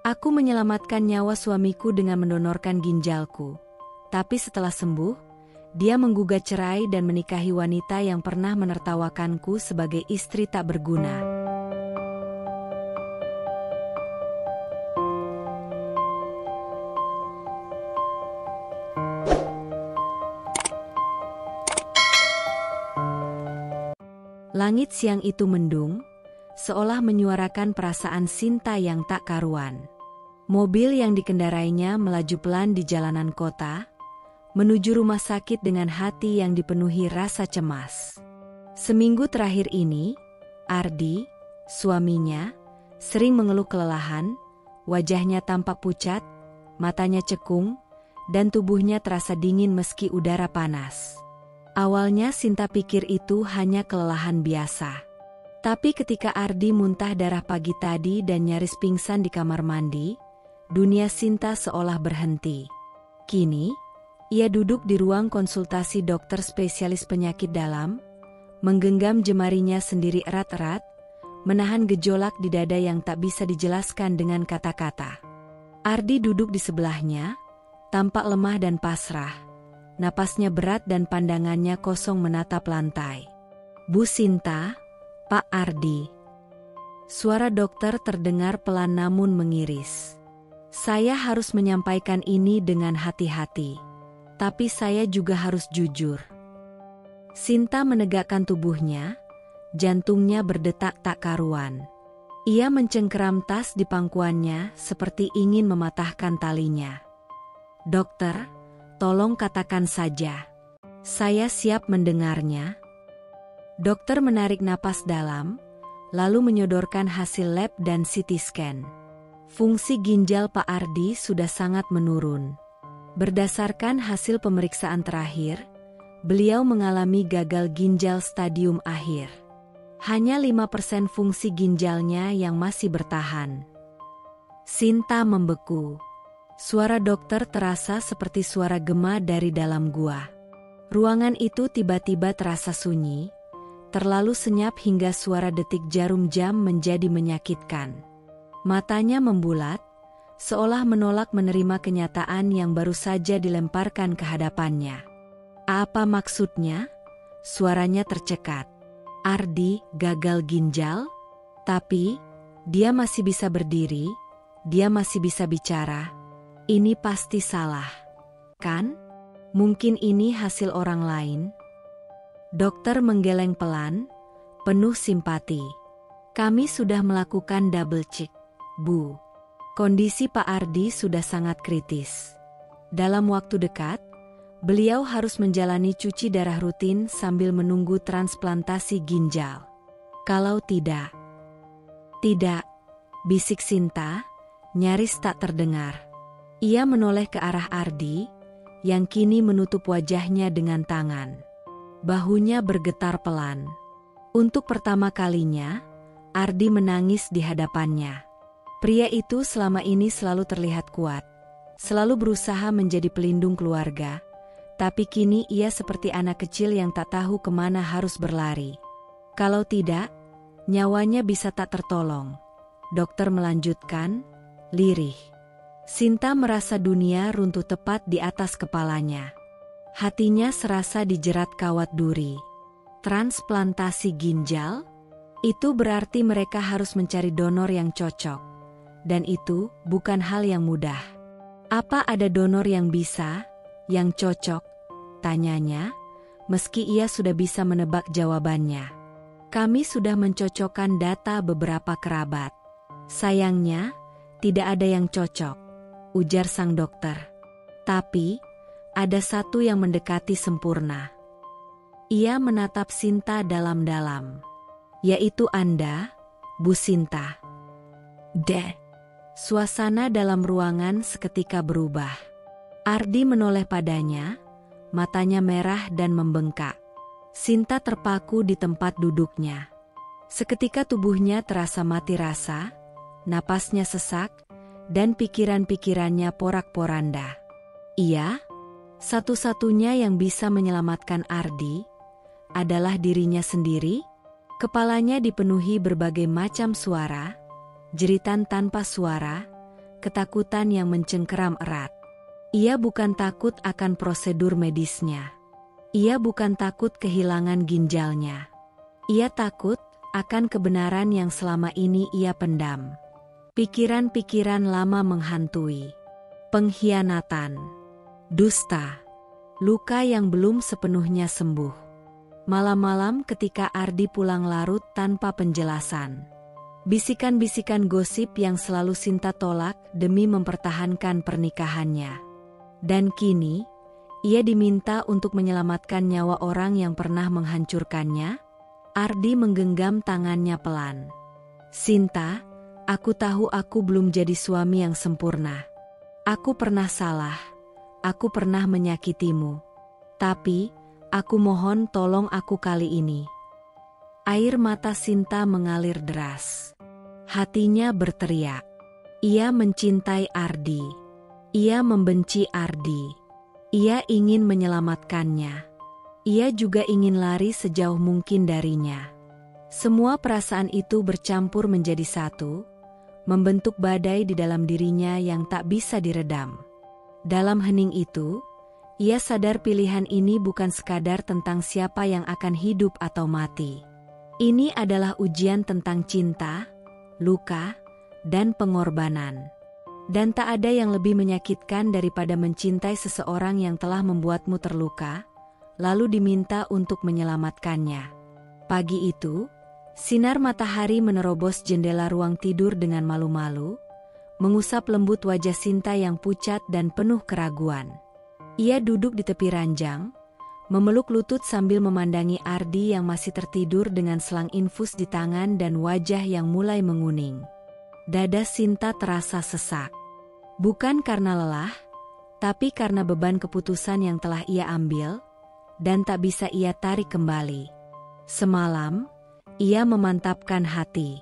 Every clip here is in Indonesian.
Aku menyelamatkan nyawa suamiku dengan mendonorkan ginjalku. Tapi setelah sembuh, dia menggugat cerai dan menikahi wanita yang pernah menertawakanku sebagai istri tak berguna. Langit siang itu mendung, seolah menyuarakan perasaan Sinta yang tak karuan. Mobil yang dikendarainya melaju pelan di jalanan kota, menuju rumah sakit dengan hati yang dipenuhi rasa cemas. Seminggu terakhir ini, Ardi, suaminya, sering mengeluh kelelahan, wajahnya tampak pucat, matanya cekung, dan tubuhnya terasa dingin meski udara panas. Awalnya Sinta pikir itu hanya kelelahan biasa. Tapi ketika Ardi muntah darah pagi tadi dan nyaris pingsan di kamar mandi, dunia Sinta seolah berhenti. Kini, ia duduk di ruang konsultasi dokter spesialis penyakit dalam, menggenggam jemarinya sendiri erat-erat, menahan gejolak di dada yang tak bisa dijelaskan dengan kata-kata. Ardi duduk di sebelahnya, tampak lemah dan pasrah. Napasnya berat dan pandangannya kosong menatap lantai. "Bu Sinta, Pak Ardi." Suara dokter terdengar pelan namun mengiris. "Saya harus menyampaikan ini dengan hati-hati. Tapi saya juga harus jujur." Sinta menegakkan tubuhnya, jantungnya berdetak tak karuan. Ia mencengkeram tas di pangkuannya seperti ingin mematahkan talinya. "Dokter, tolong katakan saja. Saya siap mendengarnya." Dokter menarik napas dalam, lalu menyodorkan hasil lab dan CT scan. Fungsi ginjal Pak Ardi sudah sangat menurun. Berdasarkan hasil pemeriksaan terakhir, beliau mengalami gagal ginjal stadium akhir. Hanya 5% fungsi ginjalnya yang masih bertahan. Sinta membeku. Suara dokter terasa seperti suara gema dari dalam gua. Ruangan itu tiba-tiba terasa sunyi, terlalu senyap hingga suara detik jarum jam menjadi menyakitkan. Matanya membulat, seolah menolak menerima kenyataan yang baru saja dilemparkan ke hadapannya. "Apa maksudnya?" Suaranya tercekat. "Ardi gagal ginjal?" Tapi, dia masih bisa berdiri, dia masih bisa bicara. "Ini pasti salah, kan? Mungkin ini hasil orang lain." Dokter menggeleng pelan, penuh simpati. "Kami sudah melakukan double check, Bu. Kondisi Pak Ardi sudah sangat kritis. Dalam waktu dekat, beliau harus menjalani cuci darah rutin sambil menunggu transplantasi ginjal. Kalau tidak..." "Tidak," bisik Sinta, nyaris tak terdengar. Ia menoleh ke arah Ardi, yang kini menutup wajahnya dengan tangan. Bahunya bergetar pelan. Untuk pertama kalinya, Ardi menangis di hadapannya. Pria itu selama ini selalu terlihat kuat, selalu berusaha menjadi pelindung keluarga, tapi kini ia seperti anak kecil yang tak tahu kemana harus berlari. Kalau tidak, nyawanya bisa tak tertolong. Dokter melanjutkan, lirih. Sinta merasa dunia runtuh tepat di atas kepalanya. Hatinya serasa dijerat kawat duri. Transplantasi ginjal? Itu berarti mereka harus mencari donor yang cocok. Dan itu bukan hal yang mudah. "Apa ada donor yang bisa, yang cocok?" tanyanya, meski ia sudah bisa menebak jawabannya. "Kami sudah mencocokkan data beberapa kerabat. Sayangnya, tidak ada yang cocok," ujar sang dokter. "Tapi, ada satu yang mendekati sempurna." Ia menatap Sinta dalam-dalam. "Yaitu Anda, Bu Sinta." Suasana dalam ruangan seketika berubah. Ardi menoleh padanya, matanya merah dan membengkak. Sinta terpaku di tempat duduknya. Seketika tubuhnya terasa mati rasa, napasnya sesak, dan pikiran-pikirannya porak-poranda. Ia, satu-satunya yang bisa menyelamatkan Ardi, adalah dirinya sendiri. Kepalanya dipenuhi berbagai macam suara, jeritan tanpa suara, ketakutan yang mencengkeram erat. Ia bukan takut akan prosedur medisnya. Ia bukan takut kehilangan ginjalnya. Ia takut akan kebenaran yang selama ini ia pendam. Pikiran-pikiran lama menghantui. Pengkhianatan, dusta, luka yang belum sepenuhnya sembuh. Malam-malam ketika Ardi pulang larut tanpa penjelasan. Bisikan-bisikan gosip yang selalu Sinta tolak demi mempertahankan pernikahannya. Dan kini, ia diminta untuk menyelamatkan nyawa orang yang pernah menghancurkannya. Ardi menggenggam tangannya pelan. Sinta, aku tahu aku belum jadi suami yang sempurna. Aku pernah salah, aku pernah menyakitimu. Tapi, aku mohon tolong aku kali ini. Air mata Sinta mengalir deras. Hatinya berteriak. Ia mencintai Ardi. Ia membenci Ardi. Ia ingin menyelamatkannya. Ia juga ingin lari sejauh mungkin darinya. Semua perasaan itu bercampur menjadi satu, membentuk badai di dalam dirinya yang tak bisa diredam. Dalam hening itu, ia sadar pilihan ini bukan sekadar tentang siapa yang akan hidup atau mati. Ini adalah ujian tentang cinta, luka, dan pengorbanan. Dan tak ada yang lebih menyakitkan daripada mencintai seseorang yang telah membuatmu terluka, lalu diminta untuk menyelamatkannya. Pagi itu, sinar matahari menerobos jendela ruang tidur dengan malu-malu, mengusap lembut wajah Sinta yang pucat dan penuh keraguan. Ia duduk di tepi ranjang, memeluk lutut sambil memandangi Ardi yang masih tertidur dengan selang infus di tangan dan wajah yang mulai menguning. Dada Sinta terasa sesak. Bukan karena lelah, tapi karena beban keputusan yang telah ia ambil, dan tak bisa ia tarik kembali. Semalam, ia memantapkan hati.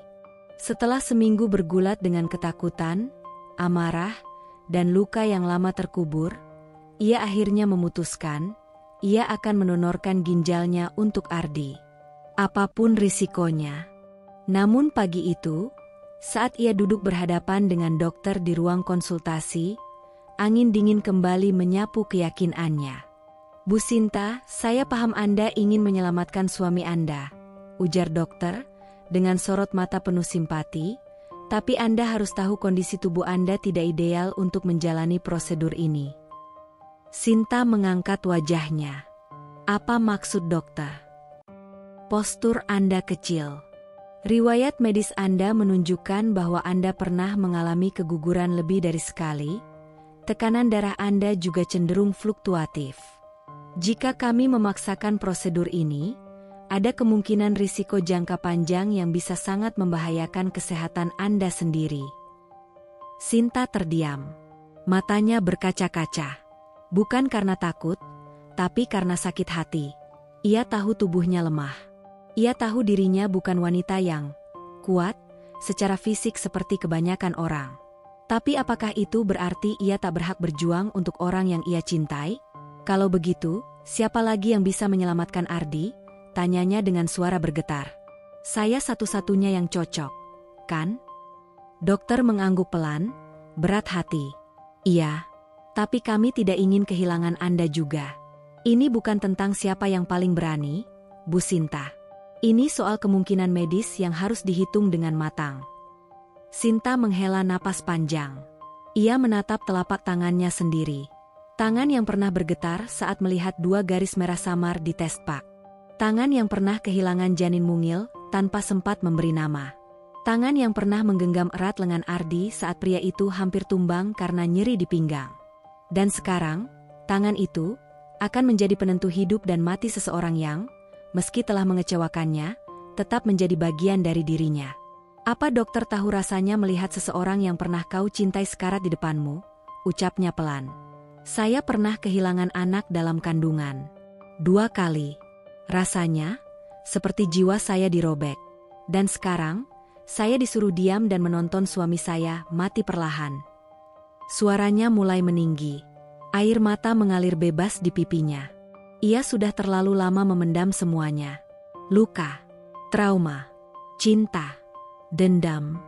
Setelah seminggu bergulat dengan ketakutan, amarah, dan luka yang lama terkubur, ia akhirnya memutuskan, ia akan mendonorkan ginjalnya untuk Ardi. Apapun risikonya. Namun pagi itu, saat ia duduk berhadapan dengan dokter di ruang konsultasi, angin dingin kembali menyapu keyakinannya. Bu Sinta, saya paham Anda ingin menyelamatkan suami Anda, ujar dokter, dengan sorot mata penuh simpati, tapi Anda harus tahu kondisi tubuh Anda tidak ideal untuk menjalani prosedur ini. Sinta mengangkat wajahnya. Apa maksud dokter? Postur Anda kecil. Riwayat medis Anda menunjukkan bahwa Anda pernah mengalami keguguran lebih dari sekali. Tekanan darah Anda juga cenderung fluktuatif. Jika kami memaksakan prosedur ini, ada kemungkinan risiko jangka panjang yang bisa sangat membahayakan kesehatan Anda sendiri. Sinta terdiam. Matanya berkaca-kaca. Bukan karena takut, tapi karena sakit hati. Ia tahu tubuhnya lemah. Ia tahu dirinya bukan wanita yang kuat secara fisik seperti kebanyakan orang. Tapi apakah itu berarti ia tak berhak berjuang untuk orang yang ia cintai? Kalau begitu, siapa lagi yang bisa menyelamatkan Ardi? Tanyanya dengan suara bergetar. Saya satu-satunya yang cocok, kan? Dokter mengangguk pelan, berat hati. Iya. Tapi kami tidak ingin kehilangan Anda juga. Ini bukan tentang siapa yang paling berani, Bu Sinta. Ini soal kemungkinan medis yang harus dihitung dengan matang. Sinta menghela napas panjang. Ia menatap telapak tangannya sendiri. Tangan yang pernah bergetar saat melihat 2 garis merah samar di testpak. Tangan yang pernah kehilangan janin mungil tanpa sempat memberi nama. Tangan yang pernah menggenggam erat lengan Ardi saat pria itu hampir tumbang karena nyeri di pinggang. Dan sekarang, tangan itu akan menjadi penentu hidup dan mati seseorang yang, meski telah mengecewakannya, tetap menjadi bagian dari dirinya. Apa dokter tahu rasanya melihat seseorang yang pernah kau cintai sekarat di depanmu? Ucapnya pelan. Saya pernah kehilangan anak dalam kandungan. 2 kali. Rasanya, seperti jiwa saya dirobek. Dan sekarang, saya disuruh diam dan menonton suami saya mati perlahan. Suaranya mulai meninggi. Air mata mengalir bebas di pipinya. Ia sudah terlalu lama memendam semuanya. Luka, trauma, cinta, dendam.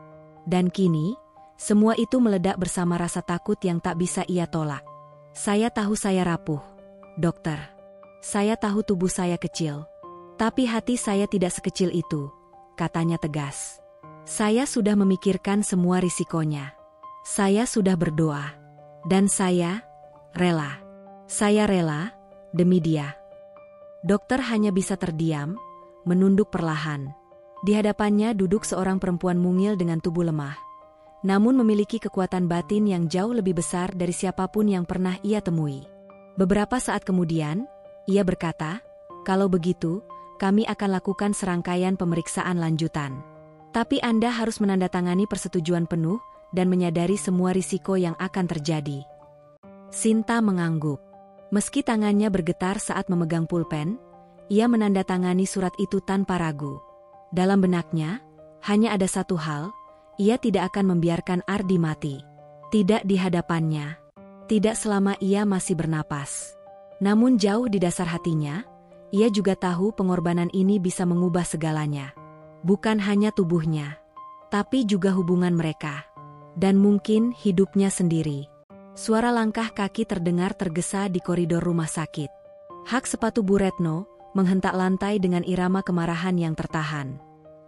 Dan kini, Semua itu meledak bersama rasa takut yang tak bisa ia tolak. Saya tahu saya rapuh, dokter. Saya tahu tubuh saya kecil. Tapi hati saya tidak sekecil itu, katanya tegas. Saya sudah memikirkan semua risikonya. Saya sudah berdoa. Dan saya rela. Saya rela demi dia. Dokter hanya bisa terdiam, menunduk perlahan. Di hadapannya duduk seorang perempuan mungil dengan tubuh lemah, namun memiliki kekuatan batin yang jauh lebih besar dari siapapun yang pernah ia temui. Beberapa saat kemudian, ia berkata, "Kalau begitu, kami akan lakukan serangkaian pemeriksaan lanjutan. Tapi Anda harus menandatangani persetujuan penuh dan menyadari semua risiko yang akan terjadi." Sinta mengangguk. Meski tangannya bergetar saat memegang pulpen, ia menandatangani surat itu tanpa ragu. Dalam benaknya, hanya ada satu hal, ia tidak akan membiarkan Ardi mati. Tidak di hadapannya. Tidak selama ia masih bernapas. Namun jauh di dasar hatinya, ia juga tahu pengorbanan ini bisa mengubah segalanya. Bukan hanya tubuhnya, tapi juga hubungan mereka. Dan mungkin hidupnya sendiri. Suara langkah kaki terdengar tergesa di koridor rumah sakit. Hak sepatu Bu Retno menghentak lantai dengan irama kemarahan yang tertahan.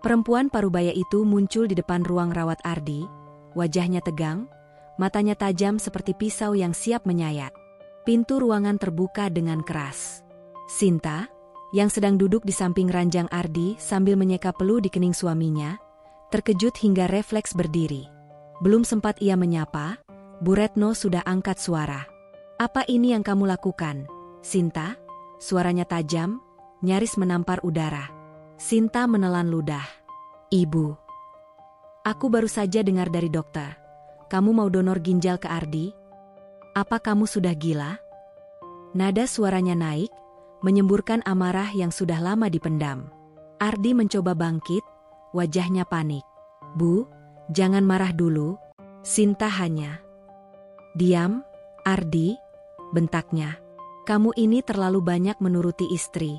Perempuan parubaya itu muncul di depan ruang rawat Ardi, wajahnya tegang, matanya tajam seperti pisau yang siap menyayat. Pintu ruangan terbuka dengan keras. Sinta, yang sedang duduk di samping ranjang Ardi sambil menyeka peluh di kening suaminya, terkejut hingga refleks berdiri. Belum sempat ia menyapa, Bu Retno sudah angkat suara. "Apa ini yang kamu lakukan, Sinta?" Suaranya tajam, nyaris menampar udara. Sinta menelan ludah. "Ibu, aku baru saja dengar dari dokter. Kamu mau donor ginjal ke Ardi? Apa kamu sudah gila?" Nada suaranya naik, menyemburkan amarah yang sudah lama dipendam. Ardi mencoba bangkit, wajahnya panik. "Bu, jangan marah dulu." Sinta hanya diam. "Ardi," bentaknya. "Kamu ini terlalu banyak menuruti istri.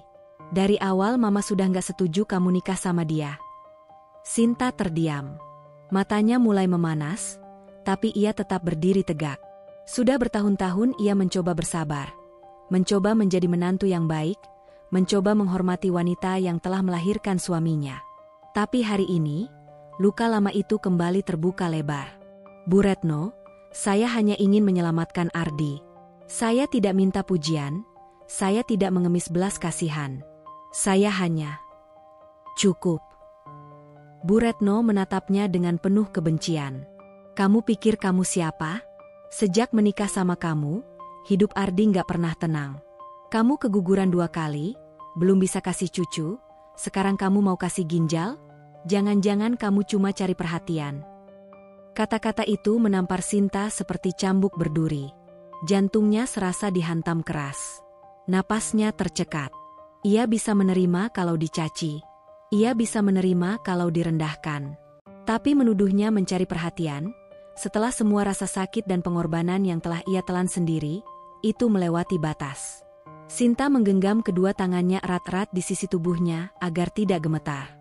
Dari awal Mama sudah gak setuju kamu nikah sama dia." Sinta terdiam. Matanya mulai memanas, tapi ia tetap berdiri tegak. Sudah bertahun-tahun ia mencoba bersabar. Mencoba menjadi menantu yang baik, mencoba menghormati wanita yang telah melahirkan suaminya. Tapi hari ini, luka lama itu kembali terbuka lebar. "Bu Retno, saya hanya ingin menyelamatkan Ardi. Saya tidak minta pujian, saya tidak mengemis belas kasihan. Saya hanya..." "Cukup." Bu Retno menatapnya dengan penuh kebencian. "Kamu pikir kamu siapa? Sejak menikah sama kamu, hidup Ardi gak pernah tenang. Kamu keguguran 2 kali, belum bisa kasih cucu, sekarang kamu mau kasih ginjal? Jangan-jangan kamu cuma cari perhatian." Kata-kata itu menampar Sinta seperti cambuk berduri. Jantungnya serasa dihantam keras. Napasnya tercekat. Ia bisa menerima kalau dicaci. Ia bisa menerima kalau direndahkan. Tapi menuduhnya mencari perhatian, setelah semua rasa sakit dan pengorbanan yang telah ia telan sendiri, itu melewati batas. Sinta menggenggam kedua tangannya erat-erat di sisi tubuhnya agar tidak gemetar.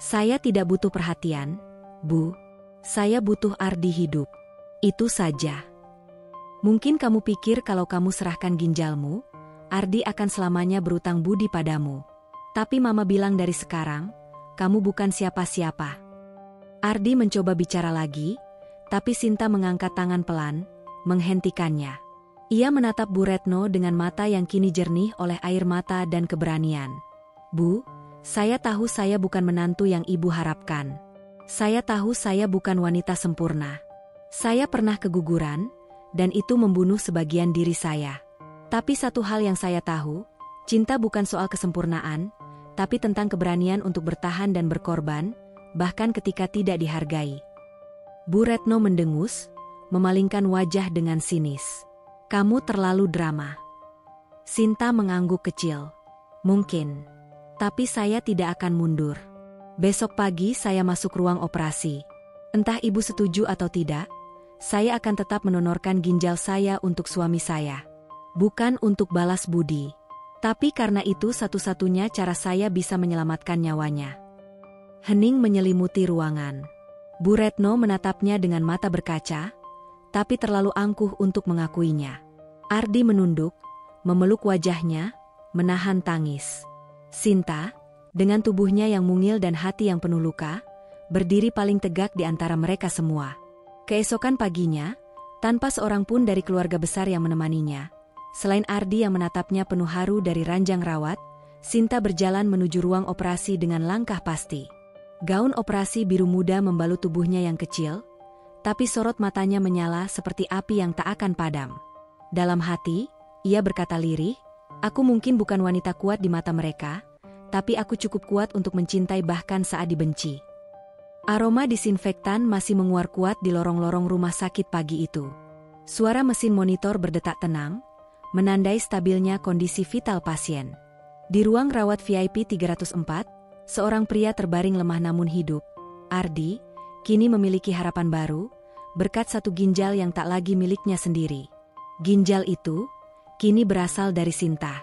"Saya tidak butuh perhatian, Bu. Saya butuh Ardi hidup. Itu saja. Mungkin kamu pikir kalau kamu serahkan ginjalmu, Ardi akan selamanya berutang budi padamu. Tapi Mama bilang dari sekarang, kamu bukan siapa-siapa." Ardi mencoba bicara lagi, tapi Sinta mengangkat tangan pelan, menghentikannya. Ia menatap Bu Retno dengan mata yang kini jernih oleh air mata dan keberanian. "Bu, saya tahu saya bukan menantu yang Ibu harapkan. Saya tahu saya bukan wanita sempurna. Saya pernah keguguran, dan itu membunuh sebagian diri saya. Tapi satu hal yang saya tahu, cinta bukan soal kesempurnaan, tapi tentang keberanian untuk bertahan dan berkorban, bahkan ketika tidak dihargai." Bu Retno mendengus, memalingkan wajah dengan sinis. "Kamu terlalu drama." Sinta mengangguk kecil. "Mungkin. Tapi saya tidak akan mundur. Besok pagi saya masuk ruang operasi. Entah Ibu setuju atau tidak, saya akan tetap mendonorkan ginjal saya untuk suami saya. Bukan untuk balas budi. Tapi karena itu satu-satunya cara saya bisa menyelamatkan nyawanya." Hening menyelimuti ruangan. Bu Retno menatapnya dengan mata berkaca, tapi terlalu angkuh untuk mengakuinya. Ardi menunduk, memeluk wajahnya, menahan tangis. Sinta, dengan tubuhnya yang mungil dan hati yang penuh luka, berdiri paling tegak di antara mereka semua. Keesokan paginya, tanpa seorang pun dari keluarga besar yang menemaninya, selain Ardi yang menatapnya penuh haru dari ranjang rawat, Sinta berjalan menuju ruang operasi dengan langkah pasti. Gaun operasi biru muda membalut tubuhnya yang kecil, tapi sorot matanya menyala seperti api yang tak akan padam. Dalam hati, ia berkata lirih, "Aku mungkin bukan wanita kuat di mata mereka, tapi aku cukup kuat untuk mencintai bahkan saat dibenci." Aroma disinfektan masih menguar kuat di lorong-lorong rumah sakit pagi itu. Suara mesin monitor berdetak tenang, menandai stabilnya kondisi vital pasien. Di ruang rawat VIP 304, seorang pria terbaring lemah namun hidup. Ardi, kini memiliki harapan baru, berkat satu ginjal yang tak lagi miliknya sendiri. Ginjal itu, kini berasal dari Sinta.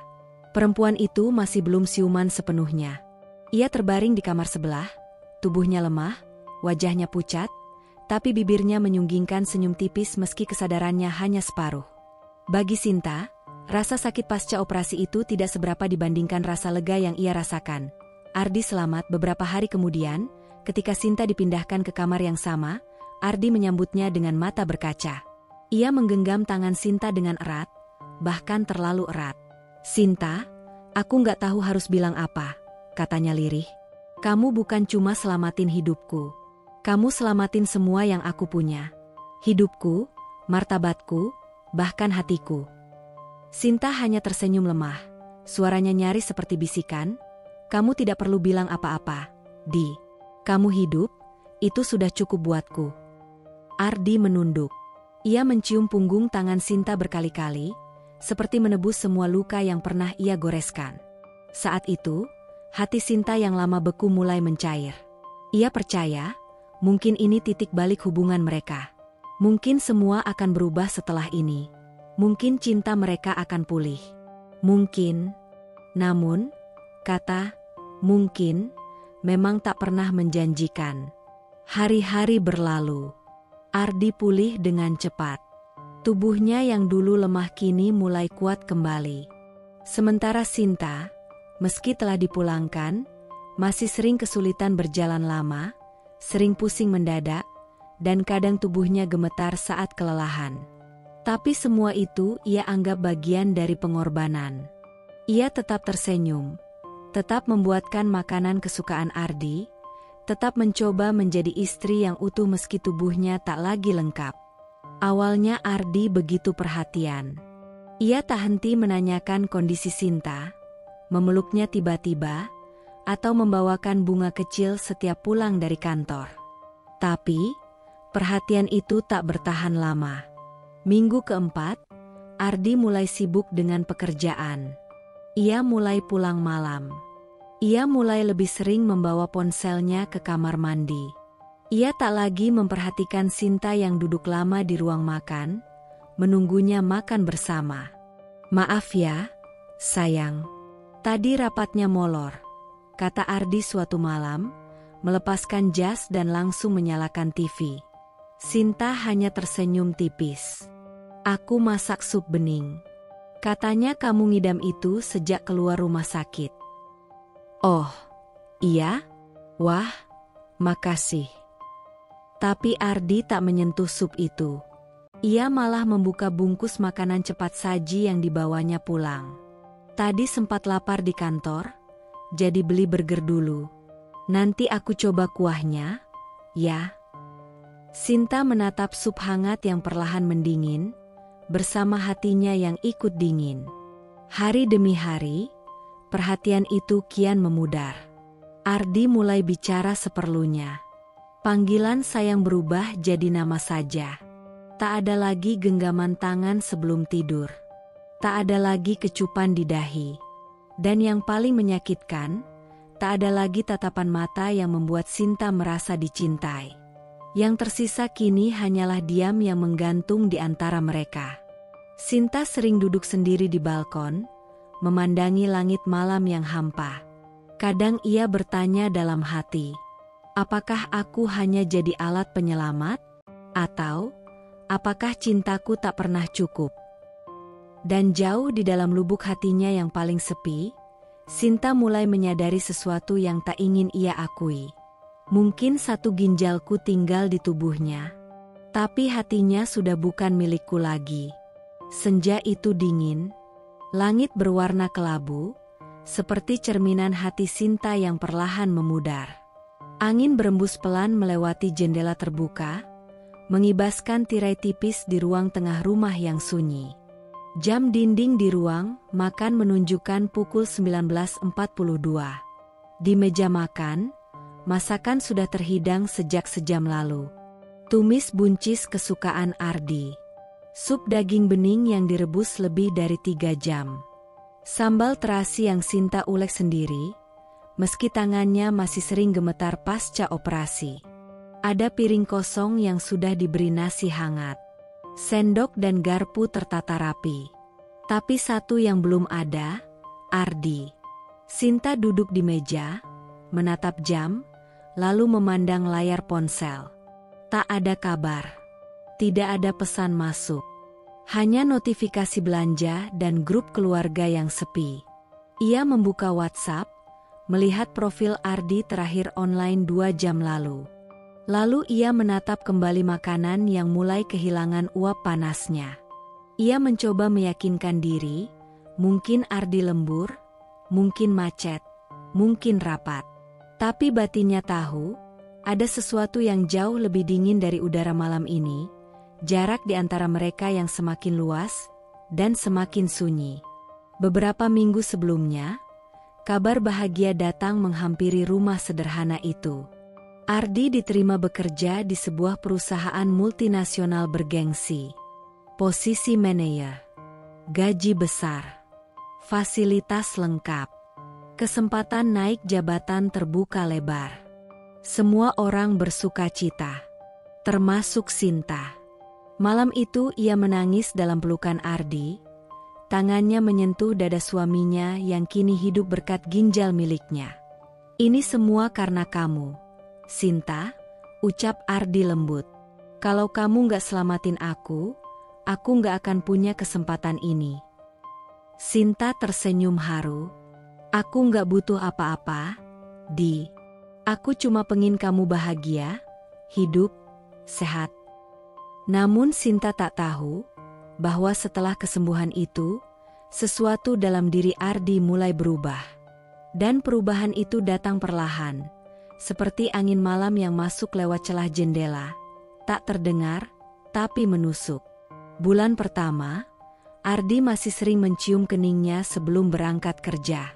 Perempuan itu masih belum siuman sepenuhnya. Ia terbaring di kamar sebelah, tubuhnya lemah, wajahnya pucat, tapi bibirnya menyunggingkan senyum tipis meski kesadarannya hanya separuh. Bagi Sinta, rasa sakit pasca operasi itu tidak seberapa dibandingkan rasa lega yang ia rasakan. Ardi selamat. Beberapa hari kemudian, ketika Sinta dipindahkan ke kamar yang sama, Ardi menyambutnya dengan mata berkaca. Ia menggenggam tangan Sinta dengan erat, bahkan terlalu erat. "Sinta, aku nggak tahu harus bilang apa," katanya lirih. "Kamu bukan cuma selamatin hidupku. Kamu selamatin semua yang aku punya. Hidupku, martabatku, bahkan hatiku." Sinta hanya tersenyum lemah. Suaranya nyaris seperti bisikan, "Kamu tidak perlu bilang apa-apa, Di. Kamu hidup, itu sudah cukup buatku." Ardi menunduk. Ia mencium punggung tangan Sinta berkali-kali, seperti menebus semua luka yang pernah ia goreskan. Saat itu, hati Sinta yang lama beku mulai mencair. Ia percaya, mungkin ini titik balik hubungan mereka. Mungkin semua akan berubah setelah ini. Mungkin cinta mereka akan pulih. Mungkin. Namun, kata "mungkin" memang tak pernah menjanjikan. Hari-hari berlalu. Ardi pulih dengan cepat. Tubuhnya yang dulu lemah kini mulai kuat kembali. Sementara Sinta, meski telah dipulangkan, masih sering kesulitan berjalan lama, sering pusing mendadak, dan kadang tubuhnya gemetar saat kelelahan. Tapi semua itu ia anggap bagian dari pengorbanan. Ia tetap tersenyum, tetap membuatkan makanan kesukaan Ardi, tetap mencoba menjadi istri yang utuh meski tubuhnya tak lagi lengkap. Awalnya Ardi begitu perhatian. Ia tak henti menanyakan kondisi Sinta, memeluknya tiba-tiba, atau membawakan bunga kecil setiap pulang dari kantor. Tapi, perhatian itu tak bertahan lama. Minggu keempat, Ardi mulai sibuk dengan pekerjaan. Ia mulai pulang malam. Ia mulai lebih sering membawa ponselnya ke kamar mandi. Ia tak lagi memperhatikan Sinta yang duduk lama di ruang makan, menunggunya makan bersama. "Maaf ya, sayang. Tadi rapatnya molor," kata Ardi suatu malam, melepaskan jas dan langsung menyalakan TV. Sinta hanya tersenyum tipis. "Aku masak sup bening. Katanya kamu ngidam itu sejak keluar rumah sakit." "Oh, iya? Wah, makasih." Tapi Ardi tak menyentuh sup itu. Ia malah membuka bungkus makanan cepat saji yang dibawanya pulang. "Tadi sempat lapar di kantor, jadi beli burger dulu. Nanti aku coba kuahnya, ya." Sinta menatap sup hangat yang perlahan mendingin, bersama hatinya yang ikut dingin. Hari demi hari, perhatian itu kian memudar. Ardi mulai bicara seperlunya. Panggilan sayang berubah jadi nama saja. Tak ada lagi genggaman tangan sebelum tidur. Tak ada lagi kecupan di dahi. Dan yang paling menyakitkan, tak ada lagi tatapan mata yang membuat Sinta merasa dicintai. Yang tersisa kini hanyalah diam yang menggantung di antara mereka. Sinta sering duduk sendiri di balkon, memandangi langit malam yang hampa. Kadang ia bertanya dalam hati, Apakah aku hanya jadi alat penyelamat? Atau, apakah cintaku tak pernah cukup? Dan jauh di dalam lubuk hatinya yang paling sepi, Sinta mulai menyadari sesuatu yang tak ingin ia akui. Mungkin satu ginjalku tinggal di tubuhnya, tapi hatinya sudah bukan milikku lagi. Senja itu dingin, langit berwarna kelabu, seperti cerminan hati Sinta yang perlahan memudar. Angin berembus pelan melewati jendela terbuka, mengibaskan tirai tipis di ruang tengah rumah yang sunyi. Jam dinding di ruang makan menunjukkan pukul 19.42. Di meja makan, masakan sudah terhidang sejak sejam lalu. Tumis buncis kesukaan Ardi. Sup daging bening yang direbus lebih dari 3 jam. Sambal terasi yang Sinta ulek sendiri, meski tangannya masih sering gemetar pasca operasi. Ada piring kosong yang sudah diberi nasi hangat. Sendok dan garpu tertata rapi. Tapi satu yang belum ada, Ardi. Sinta duduk di meja, menatap jam, lalu memandang layar ponsel. Tak ada kabar. Tidak ada pesan masuk. Hanya notifikasi belanja dan grup keluarga yang sepi. Ia membuka WhatsApp, melihat profil Ardi terakhir online 2 jam lalu. Lalu ia menatap kembali makanan yang mulai kehilangan uap panasnya. Ia mencoba meyakinkan diri, mungkin Ardi lembur, mungkin macet, mungkin rapat. Tapi batinnya tahu, ada sesuatu yang jauh lebih dingin dari udara malam ini, jarak di antara mereka yang semakin luas dan semakin sunyi. Beberapa minggu sebelumnya, kabar bahagia datang menghampiri rumah sederhana itu. Ardi diterima bekerja di sebuah perusahaan multinasional bergengsi. Posisi manajer, gaji besar, fasilitas lengkap, kesempatan naik jabatan terbuka lebar. Semua orang bersuka cita, termasuk Sinta. Malam itu ia menangis dalam pelukan Ardi, tangannya menyentuh dada suaminya yang kini hidup berkat ginjal miliknya. Ini semua karena kamu, Sinta, ucap Ardi lembut. Kalau kamu gak selamatin aku gak akan punya kesempatan ini. Sinta tersenyum haru. Aku gak butuh apa-apa, Di. Aku cuma pengen kamu bahagia, hidup, sehat. Namun Sinta tak tahu bahwa setelah kesembuhan itu, sesuatu dalam diri Ardi mulai berubah. Dan perubahan itu datang perlahan, seperti angin malam yang masuk lewat celah jendela, tak terdengar, tapi menusuk. Bulan pertama, Ardi masih sering mencium keningnya sebelum berangkat kerja.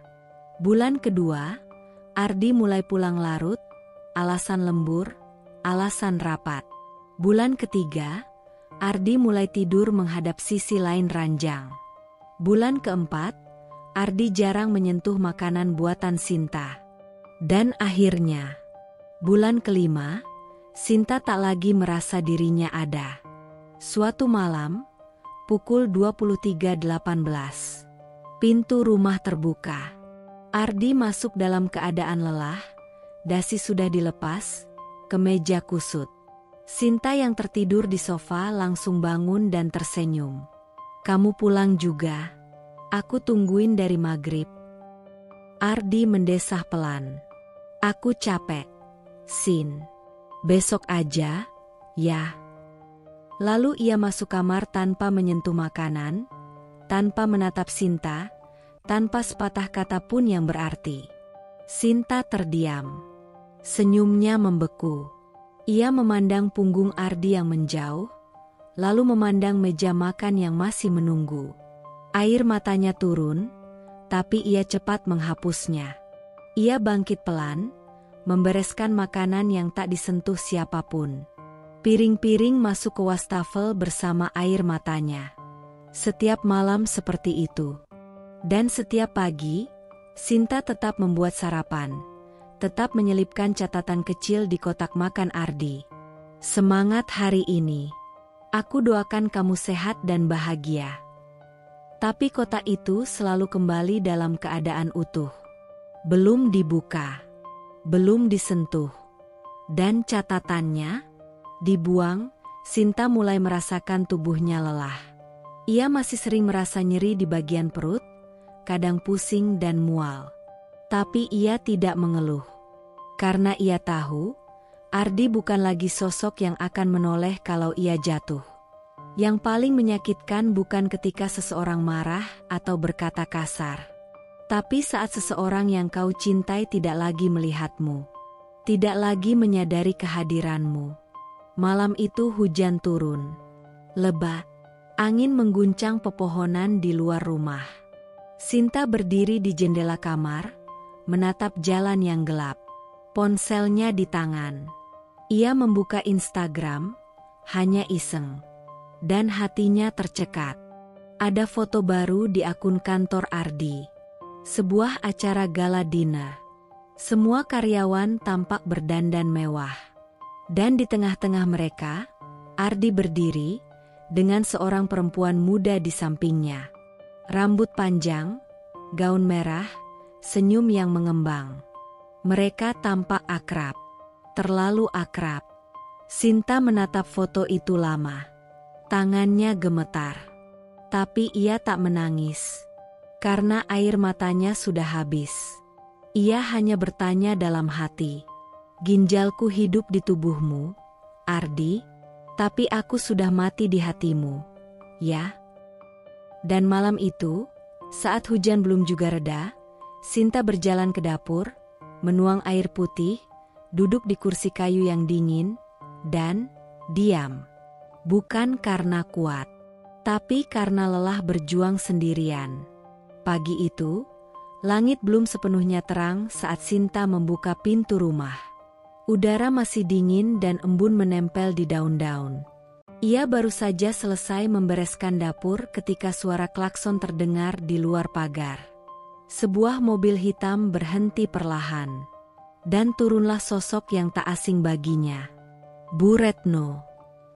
Bulan kedua, Ardi mulai pulang larut, alasan lembur, alasan rapat. Bulan ketiga, Ardi mulai tidur menghadap sisi lain ranjang. Bulan keempat, Ardi jarang menyentuh makanan buatan Sinta. Dan akhirnya, bulan kelima, Sinta tak lagi merasa dirinya ada. Suatu malam, pukul 23.18, pintu rumah terbuka. Ardi masuk dalam keadaan lelah, dasi sudah dilepas, kemeja kusut. Sinta yang tertidur di sofa langsung bangun dan tersenyum. Kamu pulang juga? Aku tungguin dari maghrib. Ardi mendesah pelan. Aku capek, Sin. Besok aja, ya. Lalu ia masuk kamar tanpa menyentuh makanan, tanpa menatap Sinta, tanpa sepatah kata pun yang berarti. Sinta terdiam. Senyumnya membeku. Ia memandang punggung Ardi yang menjauh, lalu memandang meja makan yang masih menunggu. Air matanya turun, tapi ia cepat menghapusnya. Ia bangkit pelan, membereskan makanan yang tak disentuh siapapun. Piring-piring masuk ke wastafel bersama air matanya. Setiap malam seperti itu. Dan setiap pagi, Sinta tetap membuat sarapan. Tetap menyelipkan catatan kecil di kotak makan Ardi. Semangat hari ini. Aku doakan kamu sehat dan bahagia. Tapi kotak itu selalu kembali dalam keadaan utuh. Belum dibuka. Belum disentuh. Dan catatannya, dibuang, Sinta mulai merasakan tubuhnya lelah. Ia masih sering merasa nyeri di bagian perut, kadang pusing dan mual. Tapi ia tidak mengeluh. Karena ia tahu, Ardi bukan lagi sosok yang akan menoleh kalau ia jatuh. Yang paling menyakitkan bukan ketika seseorang marah atau berkata kasar. Tapi saat seseorang yang kau cintai tidak lagi melihatmu. Tidak lagi menyadari kehadiranmu. Malam itu hujan turun. Lebat. Angin mengguncang pepohonan di luar rumah. Sinta berdiri di jendela kamar, menatap jalan yang gelap. Ponselnya di tangan. Ia membuka Instagram, hanya iseng. Dan hatinya tercekat. Ada foto baru di akun kantor Ardi. Sebuah acara gala dinner. Semua karyawan tampak berdandan mewah. Dan di tengah-tengah mereka, Ardi berdiri, dengan seorang perempuan muda di sampingnya. Rambut panjang, gaun merah, senyum yang mengembang. Mereka tampak akrab. Terlalu akrab. Sinta menatap foto itu lama. Tangannya gemetar. Tapi ia tak menangis. Karena air matanya sudah habis. Ia hanya bertanya dalam hati. Ginjalku hidup di tubuhmu, Ardi, tapi aku sudah mati di hatimu, ya? Dan malam itu, saat hujan belum juga reda, Sinta berjalan ke dapur, menuang air putih, duduk di kursi kayu yang dingin, dan diam. Bukan karena kuat, tapi karena lelah berjuang sendirian. Pagi itu, langit belum sepenuhnya terang saat Sinta membuka pintu rumah. Udara masih dingin dan embun menempel di daun-daun. Ia baru saja selesai membereskan dapur ketika suara klakson terdengar di luar pagar. Sebuah mobil hitam berhenti perlahan. Dan turunlah sosok yang tak asing baginya. Bu Retno.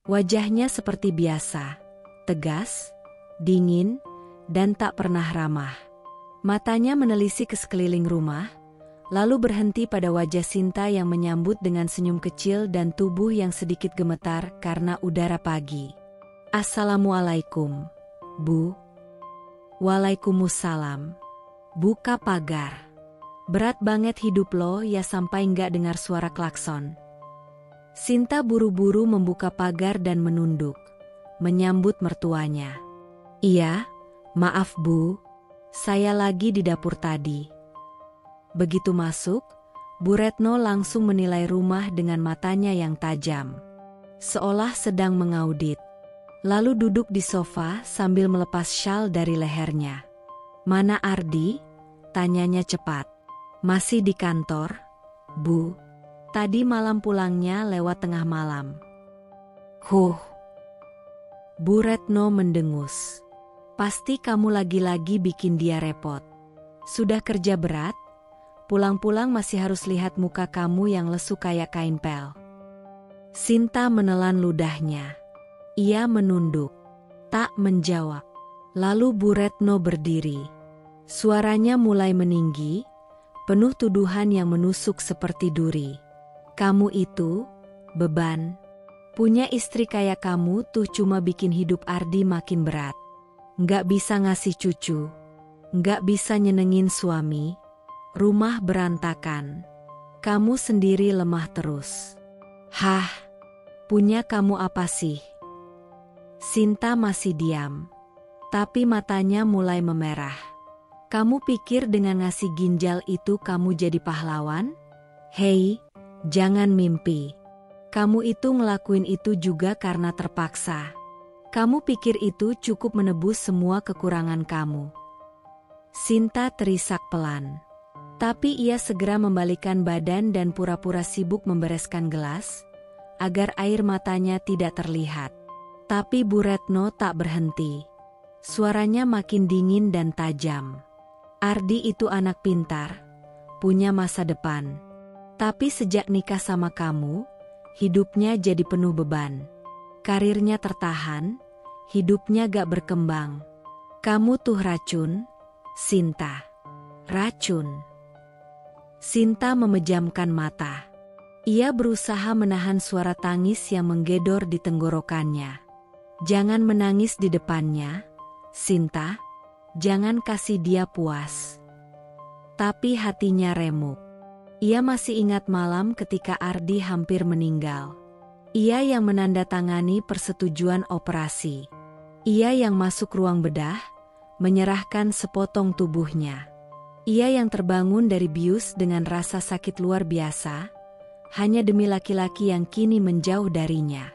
Wajahnya seperti biasa, tegas, dingin, dan tak pernah ramah. Matanya menelisik ke sekeliling rumah, lalu berhenti pada wajah Sinta yang menyambut dengan senyum kecil dan tubuh yang sedikit gemetar karena udara pagi. Assalamualaikum, Bu. Waalaikumsalam. Buka pagar. Berat banget hidup lo ya sampai nggak dengar suara klakson. Sinta buru-buru membuka pagar dan menunduk, menyambut mertuanya. Iya, maaf Bu, saya lagi di dapur tadi. Begitu masuk, Bu Retno langsung menilai rumah dengan matanya yang tajam. Seolah sedang mengaudit. Lalu duduk di sofa sambil melepas syal dari lehernya. Mana Ardi? Tanyanya cepat. Masih di kantor, Bu. Tadi malam pulangnya lewat tengah malam. Bu Retno mendengus. Pasti kamu lagi-lagi bikin dia repot. Sudah kerja berat? Pulang-pulang masih harus lihat muka kamu yang lesu kayak kain pel. Sinta menelan ludahnya. Ia menunduk, tak menjawab. Lalu Bu Retno berdiri. Suaranya mulai meninggi, penuh tuduhan yang menusuk seperti duri. Kamu itu, beban. Punya istri kayak kamu tuh cuma bikin hidup Ardi makin berat. Nggak bisa ngasih cucu. Nggak bisa nyenengin suami. Rumah berantakan. Kamu sendiri lemah terus. Hah? Punya kamu apa sih? Sinta masih diam. Tapi matanya mulai memerah. Kamu pikir dengan ngasih ginjal itu kamu jadi pahlawan? Hei, jangan mimpi. Kamu itu ngelakuin itu juga karena terpaksa. Kamu pikir itu cukup menebus semua kekurangan kamu. Sinta terisak pelan. Tapi ia segera membalikkan badan dan pura-pura sibuk membereskan gelas, agar air matanya tidak terlihat. Tapi Bu Retno tak berhenti. Suaranya makin dingin dan tajam. Ardi itu anak pintar, punya masa depan. Tapi sejak nikah sama kamu, hidupnya jadi penuh beban. Karirnya tertahan, hidupnya gak berkembang. Kamu tuh racun, Sinta. Racun. Sinta memejamkan mata. Ia berusaha menahan suara tangis yang menggedor di tenggorokannya. Jangan menangis di depannya, Sinta. Jangan kasih dia puas. Tapi hatinya remuk. Ia masih ingat malam ketika Ardi hampir meninggal. Ia yang menandatangani persetujuan operasi. Ia yang masuk ruang bedah, menyerahkan sepotong tubuhnya. Ia yang terbangun dari bius dengan rasa sakit luar biasa, hanya demi laki-laki yang kini menjauh darinya.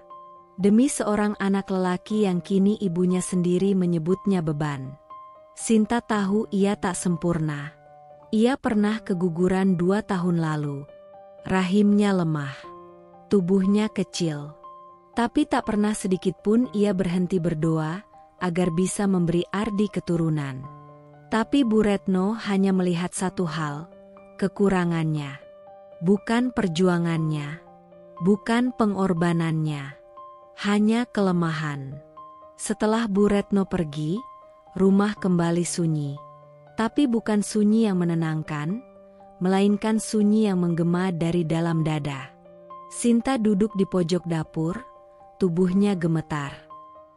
Demi seorang anak lelaki yang kini ibunya sendiri menyebutnya beban. Sinta tahu ia tak sempurna. Ia pernah keguguran 2 tahun lalu. Rahimnya lemah. Tubuhnya kecil. Tapi tak pernah sedikit pun ia berhenti berdoa agar bisa memberi Ardi keturunan. Tapi Bu Retno hanya melihat satu hal, kekurangannya. Bukan perjuangannya, bukan pengorbanannya, hanya kelemahan. Setelah Bu Retno pergi, rumah kembali sunyi. Tapi bukan sunyi yang menenangkan, melainkan sunyi yang menggema dari dalam dada. Sinta duduk di pojok dapur, tubuhnya gemetar.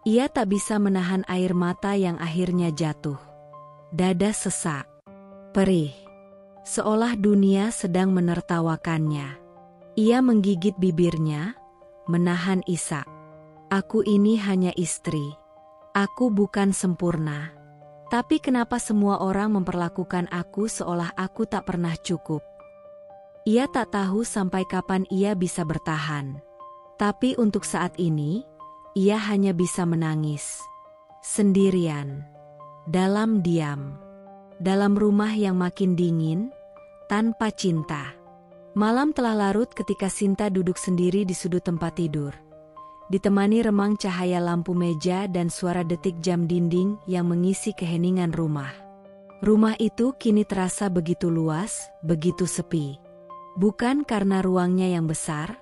Ia tak bisa menahan air mata yang akhirnya jatuh. Dada sesak, perih. Seolah dunia sedang menertawakannya. Ia menggigit bibirnya, menahan isak. Aku ini hanya istri. Aku bukan sempurna. Tapi kenapa semua orang memperlakukan aku seolah aku tak pernah cukup? Ia tak tahu sampai kapan ia bisa bertahan. Tapi untuk saat ini, ia hanya bisa menangis. Sendirian. Dalam diam. Dalam rumah yang makin dingin, tanpa cinta. Malam telah larut ketika Sinta duduk sendiri di sudut tempat tidur. Ditemani remang cahaya lampu meja dan suara detik jam dinding yang mengisi keheningan rumah. Rumah itu kini terasa begitu luas, begitu sepi. Bukan karena ruangnya yang besar,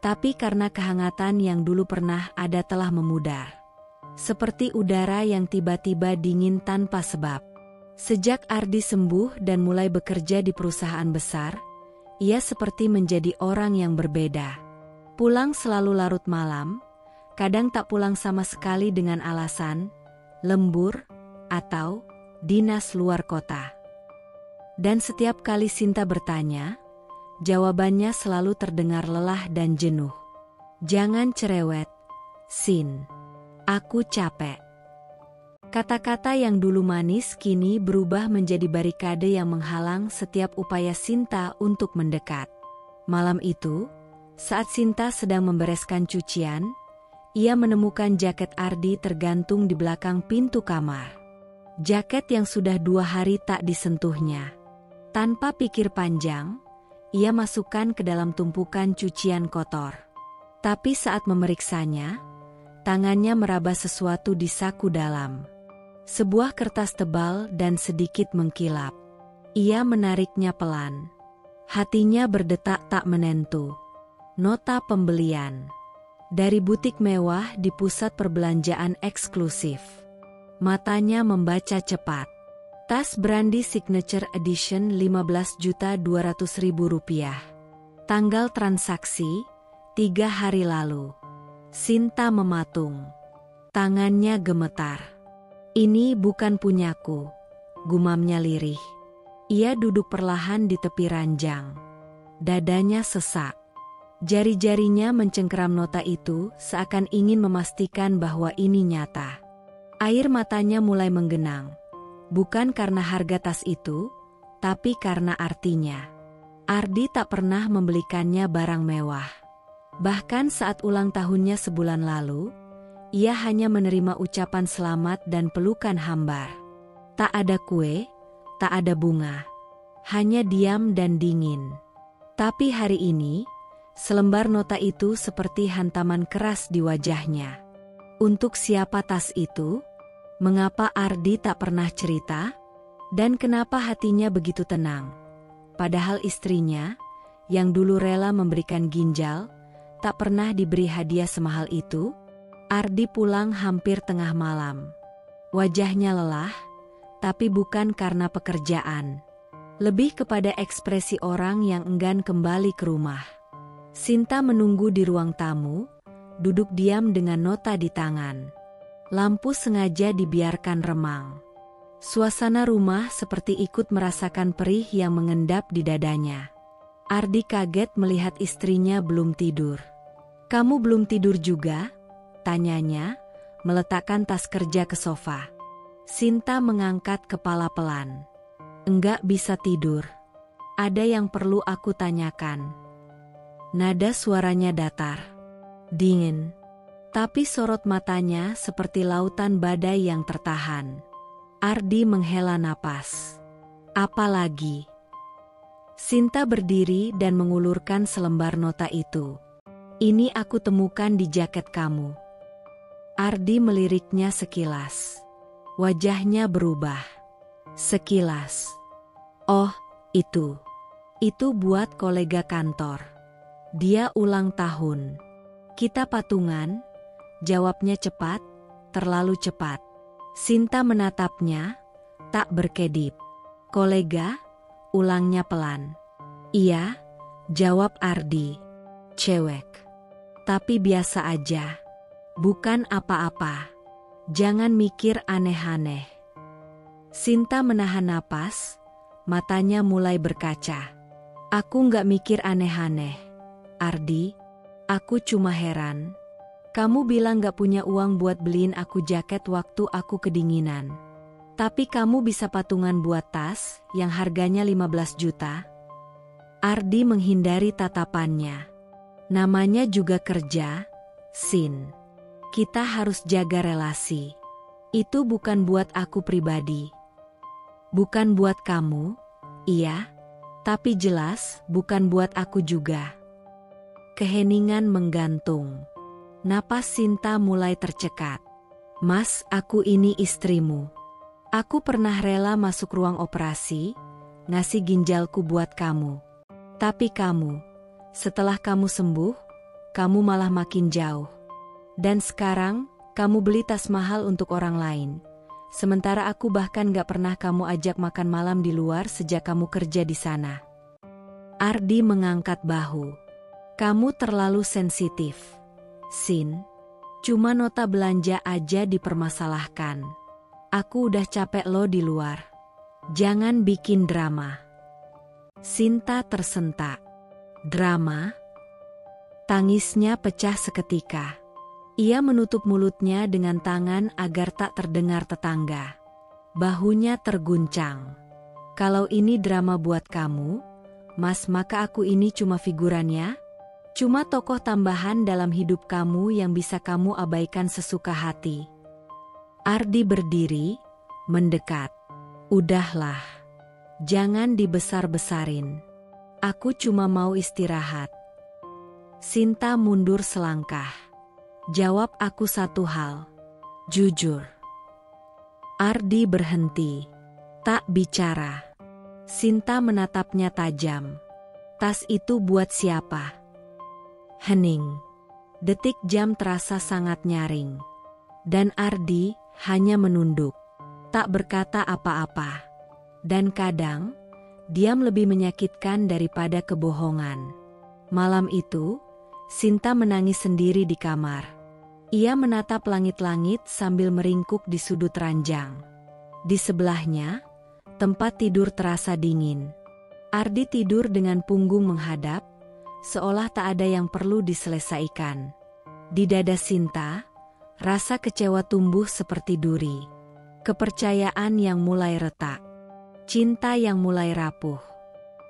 tapi karena kehangatan yang dulu pernah ada telah memudar. Seperti udara yang tiba-tiba dingin tanpa sebab. Sejak Ardi sembuh dan mulai bekerja di perusahaan besar, ia seperti menjadi orang yang berbeda. Pulang selalu larut malam, kadang tak pulang sama sekali dengan alasan lembur atau dinas luar kota. Dan setiap kali Sinta bertanya, jawabannya selalu terdengar lelah dan jenuh. Jangan cerewet, Sin. Aku capek. Kata-kata yang dulu manis kini berubah menjadi barikade yang menghalang setiap upaya Sinta untuk mendekat. Malam itu, saat Sinta sedang membereskan cucian, ia menemukan jaket Ardi tergantung di belakang pintu kamar. Jaket yang sudah 2 hari tak disentuhnya. Tanpa pikir panjang, ia masukkan ke dalam tumpukan cucian kotor. Tapi saat memeriksanya, tangannya meraba sesuatu di saku dalam. Sebuah kertas tebal dan sedikit mengkilap. Ia menariknya pelan. Hatinya berdetak tak menentu. Nota pembelian. Dari butik mewah di pusat perbelanjaan eksklusif. Matanya membaca cepat. Tas brandy signature edition Rp15.200.000. Tanggal transaksi, 3 hari lalu. Sinta mematung. Tangannya gemetar. Ini bukan punyaku, gumamnya lirih. Ia duduk perlahan di tepi ranjang. Dadanya sesak. Jari-jarinya mencengkeram nota itu seakan ingin memastikan bahwa ini nyata. Air matanya mulai menggenang. Bukan karena harga tas itu, tapi karena artinya. Ardi tak pernah membelikannya barang mewah. Bahkan saat ulang tahunnya sebulan lalu, ia hanya menerima ucapan selamat dan pelukan hambar. Tak ada kue, tak ada bunga. Hanya diam dan dingin. Tapi hari ini, selembar nota itu seperti hantaman keras di wajahnya. Untuk siapa tas itu? Mengapa Ardi tak pernah cerita? Dan kenapa hatinya begitu tenang? Padahal istrinya, yang dulu rela memberikan ginjal, tak pernah diberi hadiah semahal itu. Ardi pulang hampir tengah malam. Wajahnya lelah, tapi bukan karena pekerjaan. Lebih kepada ekspresi orang yang enggan kembali ke rumah. Sinta menunggu di ruang tamu, duduk diam dengan nota di tangan. Lampu sengaja dibiarkan remang. Suasana rumah seperti ikut merasakan perih yang mengendap di dadanya. Ardi kaget melihat istrinya belum tidur. "Kamu belum tidur juga?" tanyanya, meletakkan tas kerja ke sofa. Sinta mengangkat kepala pelan. "Enggak bisa tidur. Ada yang perlu aku tanyakan." Nada suaranya datar, dingin, tapi sorot matanya seperti lautan badai yang tertahan. Ardi menghela napas. "Apa lagi?" Sinta berdiri dan mengulurkan selembar nota itu. "Ini aku temukan di jaket kamu." Ardi meliriknya sekilas. Wajahnya berubah. Sekilas. "Oh, itu. Itu buat kolega kantor. Dia ulang tahun." "Kita patungan?" jawabnya cepat, terlalu cepat. Sinta menatapnya, tak berkedip. "Kolega?" ulangnya pelan. "Iya," jawab Ardi. "Cewek. Tapi biasa aja. Bukan apa-apa. Jangan mikir aneh-aneh." Sinta menahan napas, matanya mulai berkaca. "Aku nggak mikir aneh-aneh, Ardi. Aku cuma heran. Kamu bilang gak punya uang buat beliin aku jaket waktu aku kedinginan. Tapi kamu bisa patungan buat tas yang harganya 15 juta. Ardi menghindari tatapannya. "Namanya juga kerja, Sin. Kita harus jaga relasi. Itu bukan buat aku pribadi." "Bukan buat kamu, iya. Tapi jelas bukan buat aku juga." Keheningan menggantung. Napas Sinta mulai tercekat. "Mas, aku ini istrimu. Aku pernah rela masuk ruang operasi, ngasih ginjalku buat kamu. Tapi kamu, setelah kamu sembuh, kamu malah makin jauh. Dan sekarang, kamu beli tas mahal untuk orang lain. Sementara aku bahkan gak pernah kamu ajak makan malam di luar sejak kamu kerja di sana." Ardi mengangkat bahu. "Kamu terlalu sensitif, Sin. Cuma nota belanja aja dipermasalahkan. Aku udah capek lo di luar. Jangan bikin drama." Sinta tersentak. "Drama?" Tangisnya pecah seketika. Ia menutup mulutnya dengan tangan agar tak terdengar tetangga. Bahunya terguncang. "Kalau ini drama buat kamu, Mas, maka aku ini cuma figurannya. Cuma tokoh tambahan dalam hidup kamu yang bisa kamu abaikan sesuka hati." Ardi berdiri, mendekat. "Udahlah. Jangan dibesar-besarin. Aku cuma mau istirahat." Sinta mundur selangkah. "Jawab aku satu hal. Jujur." Ardi berhenti. Tak bicara. Sinta menatapnya tajam. "Tas itu buat siapa?" Hening. Detik jam terasa sangat nyaring. Dan Ardi hanya menunduk. Tak berkata apa-apa. Dan kadang, diam lebih menyakitkan daripada kebohongan. Malam itu, Sinta menangis sendiri di kamar. Ia menatap langit-langit sambil meringkuk di sudut ranjang. Di sebelahnya, tempat tidur terasa dingin. Ardi tidur dengan punggung menghadap, seolah tak ada yang perlu diselesaikan. Di dada Sinta, rasa kecewa tumbuh seperti duri. Kepercayaan yang mulai retak. Cinta yang mulai rapuh.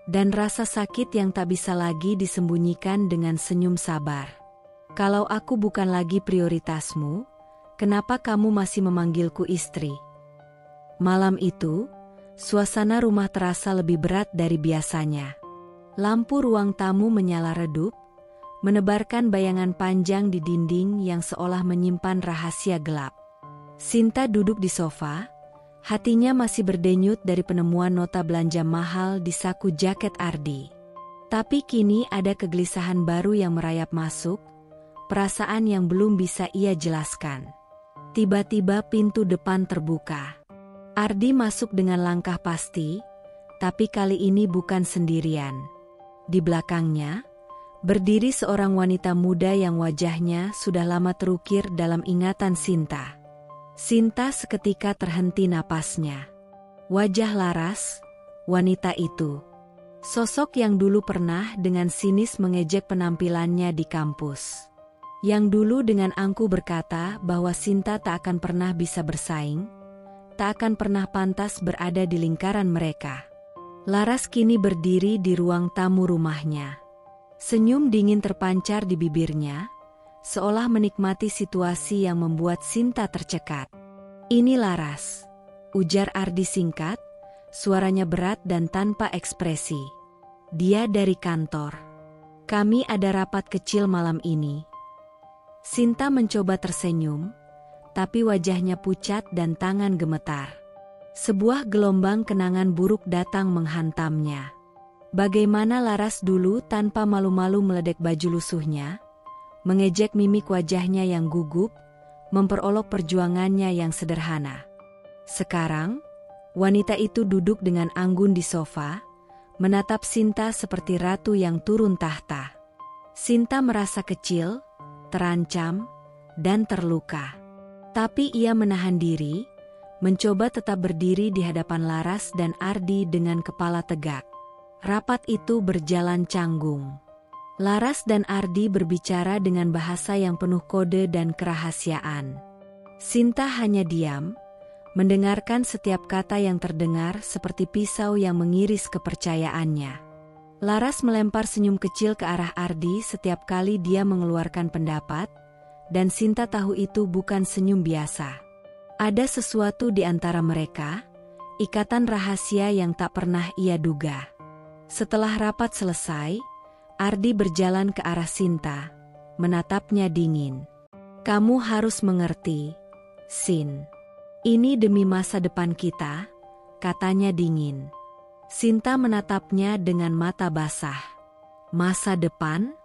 Dan rasa sakit yang tak bisa lagi disembunyikan dengan senyum sabar. "Kalau aku bukan lagi prioritasmu, kenapa kamu masih memanggilku istri?" Malam itu, suasana rumah terasa lebih berat dari biasanya. Lampu ruang tamu menyala redup, menebarkan bayangan panjang di dinding yang seolah menyimpan rahasia gelap. Sinta duduk di sofa, hatinya masih berdenyut dari penemuan nota belanja mahal di saku jaket Ardi. Tapi kini ada kegelisahan baru yang merayap masuk, perasaan yang belum bisa ia jelaskan. Tiba-tiba pintu depan terbuka. Ardi masuk dengan langkah pasti, tapi kali ini bukan sendirian. Di belakangnya, Berdiri seorang wanita muda yang wajahnya sudah lama terukir dalam ingatan Sinta. Sinta seketika terhenti napasnya. Wajah Laras, wanita itu. Sosok yang dulu pernah dengan sinis mengejek penampilannya di kampus. Yang dulu dengan angkuh berkata bahwa Sinta tak akan pernah bisa bersaing, tak akan pernah pantas berada di lingkaran mereka. Laras kini berdiri di ruang tamu rumahnya. Senyum dingin terpancar di bibirnya, seolah menikmati situasi yang membuat Sinta tercekat. "Ini Laras," ujar Ardi singkat, suaranya berat dan tanpa ekspresi. "Dia dari kantor. Kami ada rapat kecil malam ini." Sinta mencoba tersenyum, tapi wajahnya pucat dan tangan gemetar. Sebuah gelombang kenangan buruk datang menghantamnya. Bagaimana Laras dulu tanpa malu-malu meledek baju lusuhnya, mengejek mimik wajahnya yang gugup, memperolok perjuangannya yang sederhana. Sekarang, wanita itu duduk dengan anggun di sofa, menatap Sinta seperti ratu yang turun tahta. Sinta merasa kecil, terancam, dan terluka. Tapi ia menahan diri, mencoba tetap berdiri di hadapan Laras dan Ardi dengan kepala tegak. Rapat itu berjalan canggung. Laras dan Ardi berbicara dengan bahasa yang penuh kode dan kerahasiaan. Sinta hanya diam, mendengarkan setiap kata yang terdengar seperti pisau yang mengiris kepercayaannya. Laras melempar senyum kecil ke arah Ardi setiap kali dia mengeluarkan pendapat, dan Sinta tahu itu bukan senyum biasa. Ada sesuatu di antara mereka, ikatan rahasia yang tak pernah ia duga. Setelah rapat selesai, Ardi berjalan ke arah Sinta, menatapnya dingin. "Kamu harus mengerti, Sin. Ini demi masa depan kita," katanya dingin. Sinta menatapnya dengan mata basah. "Masa depan?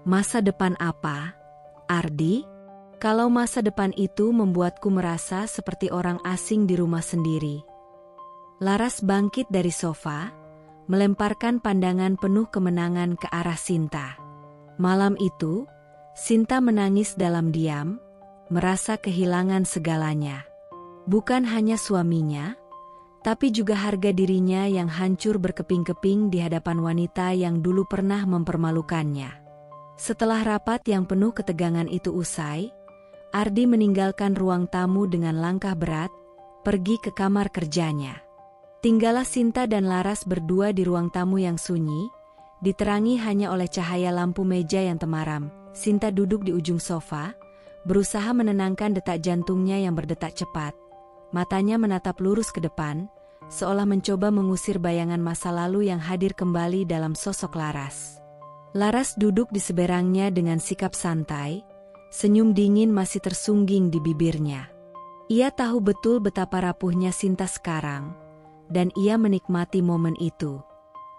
Masa depan apa, Ardi? Kalau masa depan itu membuatku merasa seperti orang asing di rumah sendiri." Laras bangkit dari sofa, melemparkan pandangan penuh kemenangan ke arah Sinta. Malam itu, Sinta menangis dalam diam, merasa kehilangan segalanya. Bukan hanya suaminya, tapi juga harga dirinya yang hancur berkeping-keping di hadapan wanita yang dulu pernah mempermalukannya. Setelah rapat yang penuh ketegangan itu usai, Ardi meninggalkan ruang tamu dengan langkah berat, pergi ke kamar kerjanya. Tinggallah Sinta dan Laras berdua di ruang tamu yang sunyi, diterangi hanya oleh cahaya lampu meja yang temaram. Sinta duduk di ujung sofa, berusaha menenangkan detak jantungnya yang berdetak cepat. Matanya menatap lurus ke depan, seolah mencoba mengusir bayangan masa lalu yang hadir kembali dalam sosok Laras. Laras duduk di seberangnya dengan sikap santai, senyum dingin masih tersungging di bibirnya. Ia tahu betul betapa rapuhnya Sinta sekarang, dan ia menikmati momen itu.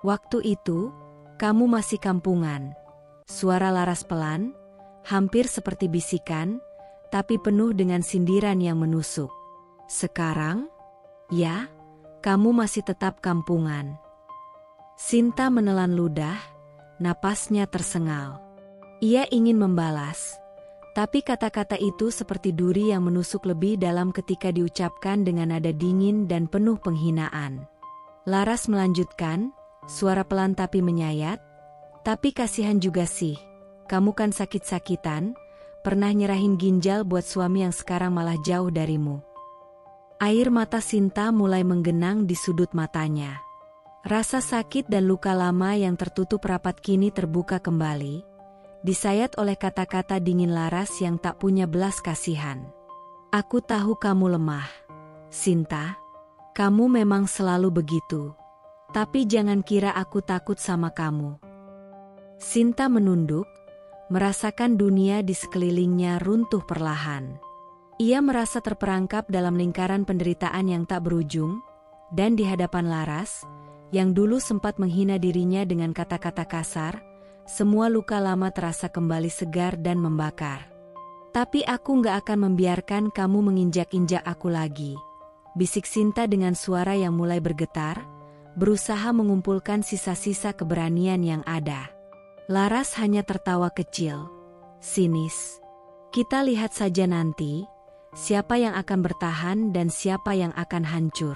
"Waktu itu, kamu masih kampungan." Suara Laras pelan, hampir seperti bisikan, tapi penuh dengan sindiran yang menusuk. "Sekarang? Ya, kamu masih tetap kampungan." Sinta menelan ludah, napasnya tersengal. Ia ingin membalas, tapi kata-kata itu seperti duri yang menusuk lebih dalam ketika diucapkan dengan nada dingin dan penuh penghinaan. Laras melanjutkan, suara pelan tapi menyayat, "Tapi kasihan juga sih, kamu kan sakit-sakitan, pernah nyerahin ginjal buat suami yang sekarang malah jauh darimu." Air mata Sinta mulai menggenang di sudut matanya. Rasa sakit dan luka lama yang tertutup rapat kini terbuka kembali, disayat oleh kata-kata dingin Laras yang tak punya belas kasihan. "Aku tahu kamu lemah, Sinta. Kamu memang selalu begitu. Tapi jangan kira aku takut sama kamu." Sinta menunduk, merasakan dunia di sekelilingnya runtuh perlahan. Ia merasa terperangkap dalam lingkaran penderitaan yang tak berujung, dan di hadapan Laras, yang dulu sempat menghina dirinya dengan kata-kata kasar, semua luka lama terasa kembali segar dan membakar. "Tapi aku gak akan membiarkan kamu menginjak-injak aku lagi," bisik Sinta dengan suara yang mulai bergetar, berusaha mengumpulkan sisa-sisa keberanian yang ada. Laras hanya tertawa kecil, sinis. Kita lihat saja nanti, siapa yang akan bertahan dan siapa yang akan hancur.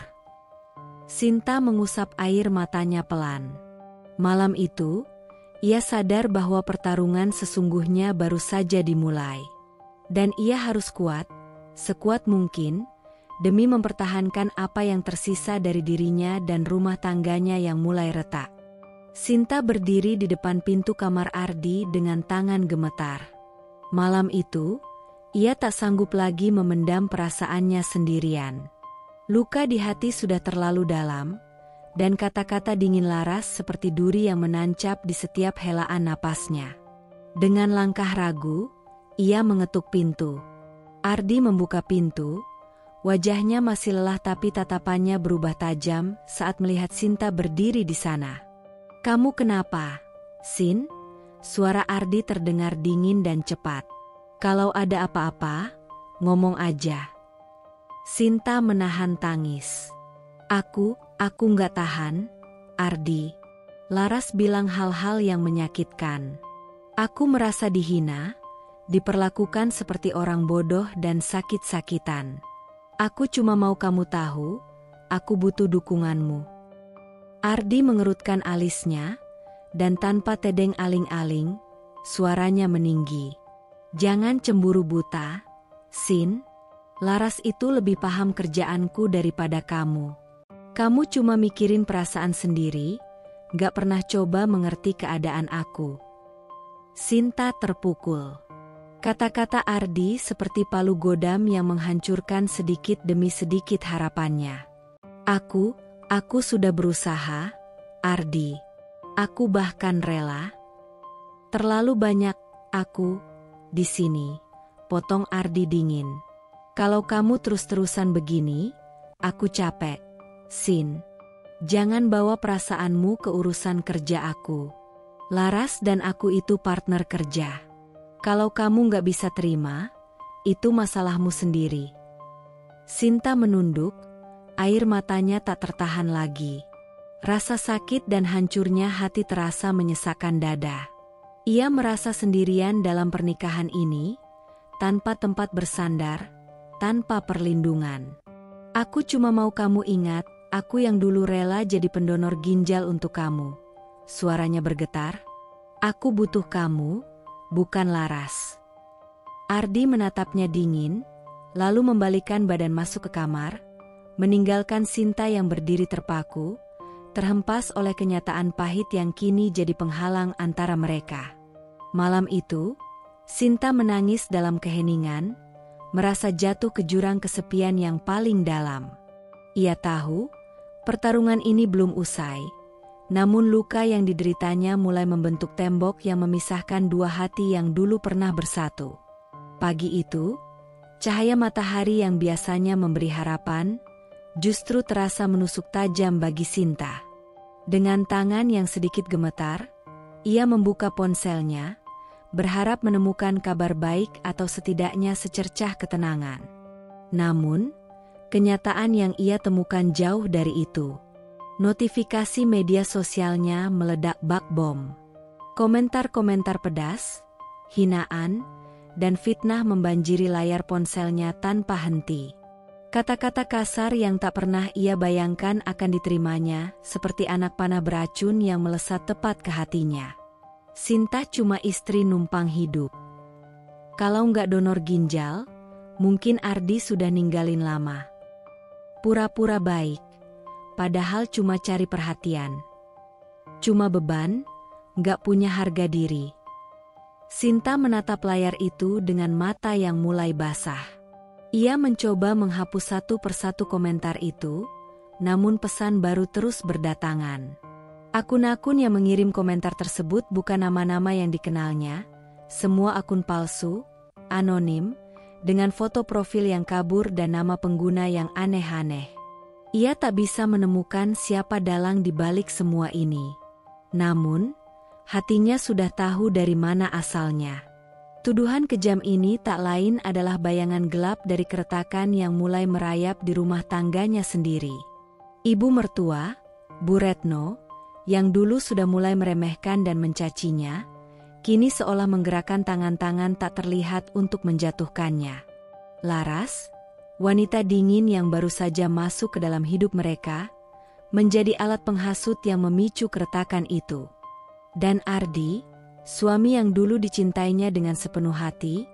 Sinta mengusap air matanya pelan. Malam itu, ia sadar bahwa pertarungan sesungguhnya baru saja dimulai. Dan ia harus kuat, sekuat mungkin, demi mempertahankan apa yang tersisa dari dirinya dan rumah tangganya yang mulai retak. Sinta berdiri di depan pintu kamar Ardi dengan tangan gemetar. Malam itu, ia tak sanggup lagi memendam perasaannya sendirian. Luka di hati sudah terlalu dalam, dan kata-kata dingin Laras seperti duri yang menancap di setiap helaan napasnya. Dengan langkah ragu, ia mengetuk pintu. Ardi membuka pintu, wajahnya masih lelah tapi tatapannya berubah tajam saat melihat Sinta berdiri di sana. "Kamu kenapa, Sin?" Suara Ardi terdengar dingin dan cepat. "Kalau ada apa-apa, ngomong aja." Sinta menahan tangis. Aku nggak tahan, Ardi." Laras bilang hal-hal yang menyakitkan. "Aku merasa dihina, diperlakukan seperti orang bodoh dan sakit-sakitan. Aku cuma mau kamu tahu, aku butuh dukunganmu." Ardi mengerutkan alisnya, dan tanpa tedeng aling-aling, suaranya meninggi. "Jangan cemburu buta, Sin. Laras itu lebih paham kerjaanku daripada kamu. Kamu cuma mikirin perasaan sendiri, gak pernah coba mengerti keadaan aku." Sinta terpukul. Kata-kata Ardi seperti palu godam yang menghancurkan sedikit demi sedikit harapannya. Aku sudah berusaha, Ardi. Aku bahkan rela." "Terlalu banyak aku di sini," potong Ardi dingin. "Kalau kamu terus-terusan begini, aku capek, Sin. Jangan bawa perasaanmu ke urusan kerja aku. Laras dan aku itu partner kerja. Kalau kamu gak bisa terima, itu masalahmu sendiri." Sinta menunduk, air matanya tak tertahan lagi. Rasa sakit dan hancurnya hati terasa menyesakkan dada. Ia merasa sendirian dalam pernikahan ini, tanpa tempat bersandar, tanpa perlindungan. "Aku cuma mau kamu ingat, aku yang dulu rela jadi pendonor ginjal untuk kamu." Suaranya bergetar. "Aku butuh kamu, bukan Laras." Ardi menatapnya dingin, lalu membalikan badan masuk ke kamar, meninggalkan Sinta yang berdiri terpaku, terhempas oleh kenyataan pahit yang kini jadi penghalang antara mereka. Malam itu, Sinta menangis dalam keheningan, merasa jatuh ke jurang kesepian yang paling dalam. Ia tahu, pertarungan ini belum usai, namun luka yang dideritanya mulai membentuk tembok yang memisahkan dua hati yang dulu pernah bersatu. Pagi itu, cahaya matahari yang biasanya memberi harapan, justru terasa menusuk tajam bagi Sinta. Dengan tangan yang sedikit gemetar, ia membuka ponselnya, berharap menemukan kabar baik atau setidaknya secercah ketenangan. Namun, kenyataan yang ia temukan jauh dari itu. Notifikasi media sosialnya meledak bak bom. Komentar-komentar pedas, hinaan, dan fitnah membanjiri layar ponselnya tanpa henti. Kata-kata kasar yang tak pernah ia bayangkan akan diterimanya, seperti anak panah beracun yang melesat tepat ke hatinya. Sinta cuma istri numpang hidup. Kalau nggak donor ginjal, mungkin Ardi sudah ninggalin lama. Pura-pura baik, padahal cuma cari perhatian. Cuma beban, nggak punya harga diri. Sinta menatap layar itu dengan mata yang mulai basah. Ia mencoba menghapus satu persatu komentar itu, namun pesan baru terus berdatangan. Akun-akun yang mengirim komentar tersebut bukan nama-nama yang dikenalnya, semua akun palsu, anonim, dengan foto profil yang kabur dan nama pengguna yang aneh-aneh. Ia tak bisa menemukan siapa dalang di balik semua ini. Namun, hatinya sudah tahu dari mana asalnya. Tuduhan kejam ini tak lain adalah bayangan gelap dari keretakan yang mulai merayap di rumah tangganya sendiri. Ibu mertua, Bu Retno, yang dulu sudah mulai meremehkan dan mencacinya, kini seolah menggerakkan tangan-tangan tak terlihat untuk menjatuhkannya. Laras, wanita dingin yang baru saja masuk ke dalam hidup mereka, menjadi alat penghasut yang memicu keretakan itu. Dan Ardi, suami yang dulu dicintainya dengan sepenuh hati,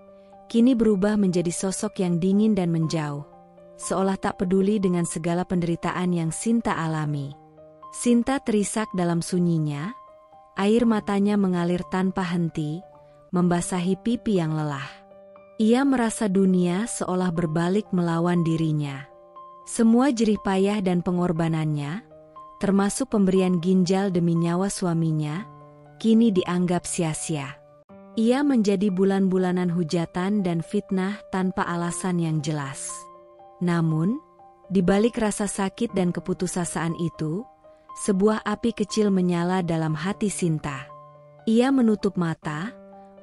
kini berubah menjadi sosok yang dingin dan menjauh, seolah tak peduli dengan segala penderitaan yang Sinta alami. Sinta terisak dalam sunyinya, air matanya mengalir tanpa henti, membasahi pipi yang lelah. Ia merasa dunia seolah berbalik melawan dirinya. Semua jerih payah dan pengorbanannya, termasuk pemberian ginjal demi nyawa suaminya, kini dianggap sia-sia. Ia menjadi bulan-bulanan hujatan dan fitnah tanpa alasan yang jelas. Namun, di balik rasa sakit dan keputusasaan itu, sebuah api kecil menyala dalam hati Sinta. Ia menutup mata,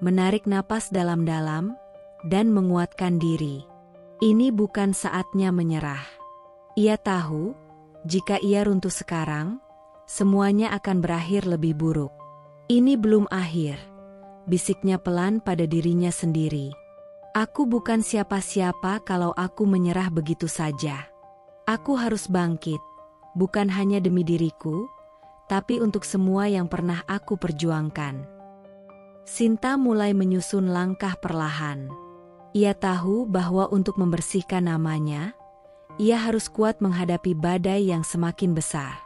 menarik napas dalam-dalam, dan menguatkan diri. Ini bukan saatnya menyerah. Ia tahu, jika ia runtuh sekarang, semuanya akan berakhir lebih buruk. Ini belum akhir, bisiknya pelan pada dirinya sendiri. Aku bukan siapa-siapa kalau aku menyerah begitu saja. Aku harus bangkit. Bukan hanya demi diriku, tapi untuk semua yang pernah aku perjuangkan. Sinta mulai menyusun langkah perlahan. Ia tahu bahwa untuk membersihkan namanya, ia harus kuat menghadapi badai yang semakin besar.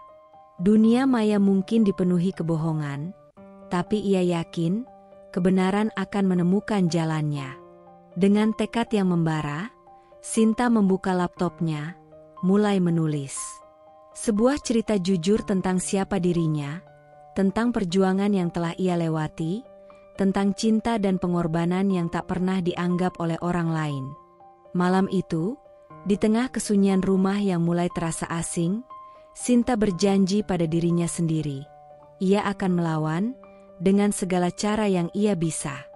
Dunia maya mungkin dipenuhi kebohongan, tapi ia yakin kebenaran akan menemukan jalannya. Dengan tekad yang membara, Sinta membuka laptopnya, mulai menulis. Sebuah cerita jujur tentang siapa dirinya, tentang perjuangan yang telah ia lewati, tentang cinta dan pengorbanan yang tak pernah dianggap oleh orang lain. Malam itu, di tengah kesunyian rumah yang mulai terasa asing, Sinta berjanji pada dirinya sendiri. Ia akan melawan dengan segala cara yang ia bisa.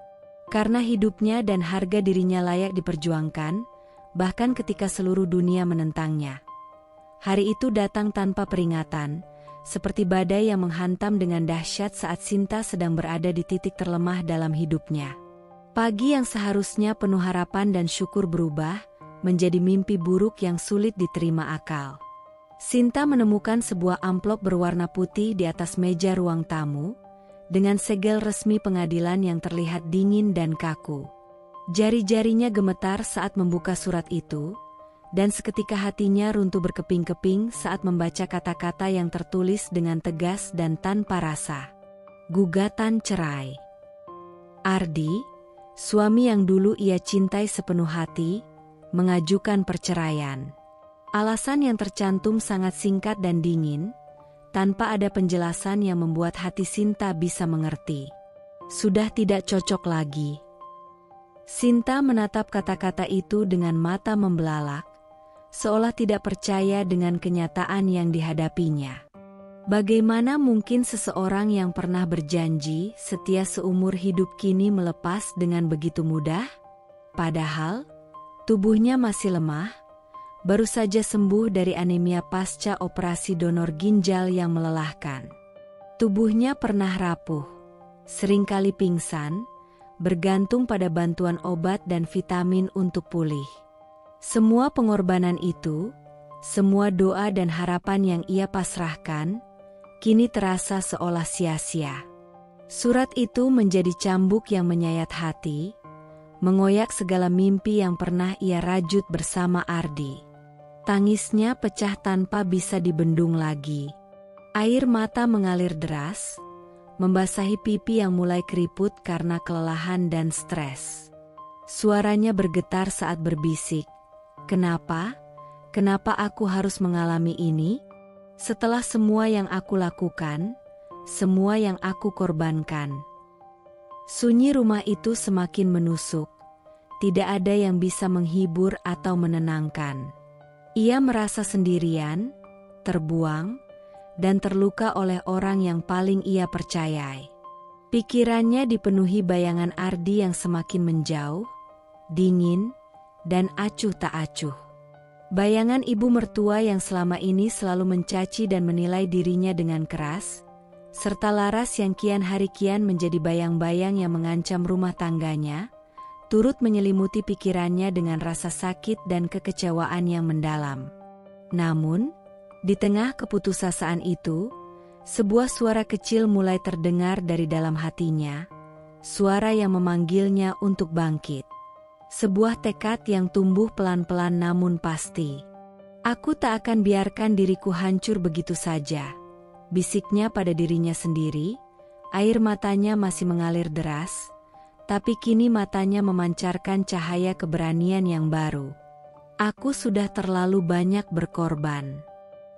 Karena hidupnya dan harga dirinya layak diperjuangkan, bahkan ketika seluruh dunia menentangnya. Hari itu datang tanpa peringatan, seperti badai yang menghantam dengan dahsyat saat Sinta sedang berada di titik terlemah dalam hidupnya. Pagi yang seharusnya penuh harapan dan syukur berubah menjadi mimpi buruk yang sulit diterima akal. Sinta menemukan sebuah amplop berwarna putih di atas meja ruang tamu, dengan segel resmi pengadilan yang terlihat dingin dan kaku. Jari-jarinya gemetar saat membuka surat itu, dan seketika hatinya runtuh berkeping-keping saat membaca kata-kata yang tertulis dengan tegas dan tanpa rasa. Gugatan cerai. Ardi, suami yang dulu ia cintai sepenuh hati, mengajukan perceraian. Alasan yang tercantum sangat singkat dan dingin, tanpa ada penjelasan yang membuat hati Sinta bisa mengerti. Sudah tidak cocok lagi. Sinta menatap kata-kata itu dengan mata membelalak, seolah tidak percaya dengan kenyataan yang dihadapinya. Bagaimana mungkin seseorang yang pernah berjanji setia seumur hidup kini melepas dengan begitu mudah? Padahal, tubuhnya masih lemah, baru saja sembuh dari anemia pasca operasi donor ginjal yang melelahkan. Tubuhnya pernah rapuh, seringkali pingsan, bergantung pada bantuan obat dan vitamin untuk pulih. Semua pengorbanan itu, semua doa dan harapan yang ia pasrahkan, kini terasa seolah sia-sia. Surat itu menjadi cambuk yang menyayat hati, mengoyak segala mimpi yang pernah ia rajut bersama Ardi. Tangisnya pecah tanpa bisa dibendung lagi. Air mata mengalir deras, membasahi pipi yang mulai keriput karena kelelahan dan stres. Suaranya bergetar saat berbisik. Kenapa? Kenapa aku harus mengalami ini? Setelah semua yang aku lakukan, semua yang aku korbankan. Sunyi rumah itu semakin menusuk. Tidak ada yang bisa menghibur atau menenangkan. Ia merasa sendirian, terbuang, dan terluka oleh orang yang paling ia percayai. Pikirannya dipenuhi bayangan Ardi yang semakin menjauh, dingin, dan acuh tak acuh. Bayangan ibu mertua yang selama ini selalu mencaci dan menilai dirinya dengan keras, serta Laras yang kian hari kian menjadi bayang-bayang yang mengancam rumah tangganya, turut menyelimuti pikirannya dengan rasa sakit dan kekecewaan yang mendalam. Namun, di tengah keputusasaan itu, sebuah suara kecil mulai terdengar dari dalam hatinya, suara yang memanggilnya untuk bangkit. Sebuah tekad yang tumbuh pelan-pelan namun pasti. "Aku tak akan biarkan diriku hancur begitu saja," bisiknya pada dirinya sendiri. Air matanya masih mengalir deras, tapi kini matanya memancarkan cahaya keberanian yang baru. "Aku sudah terlalu banyak berkorban.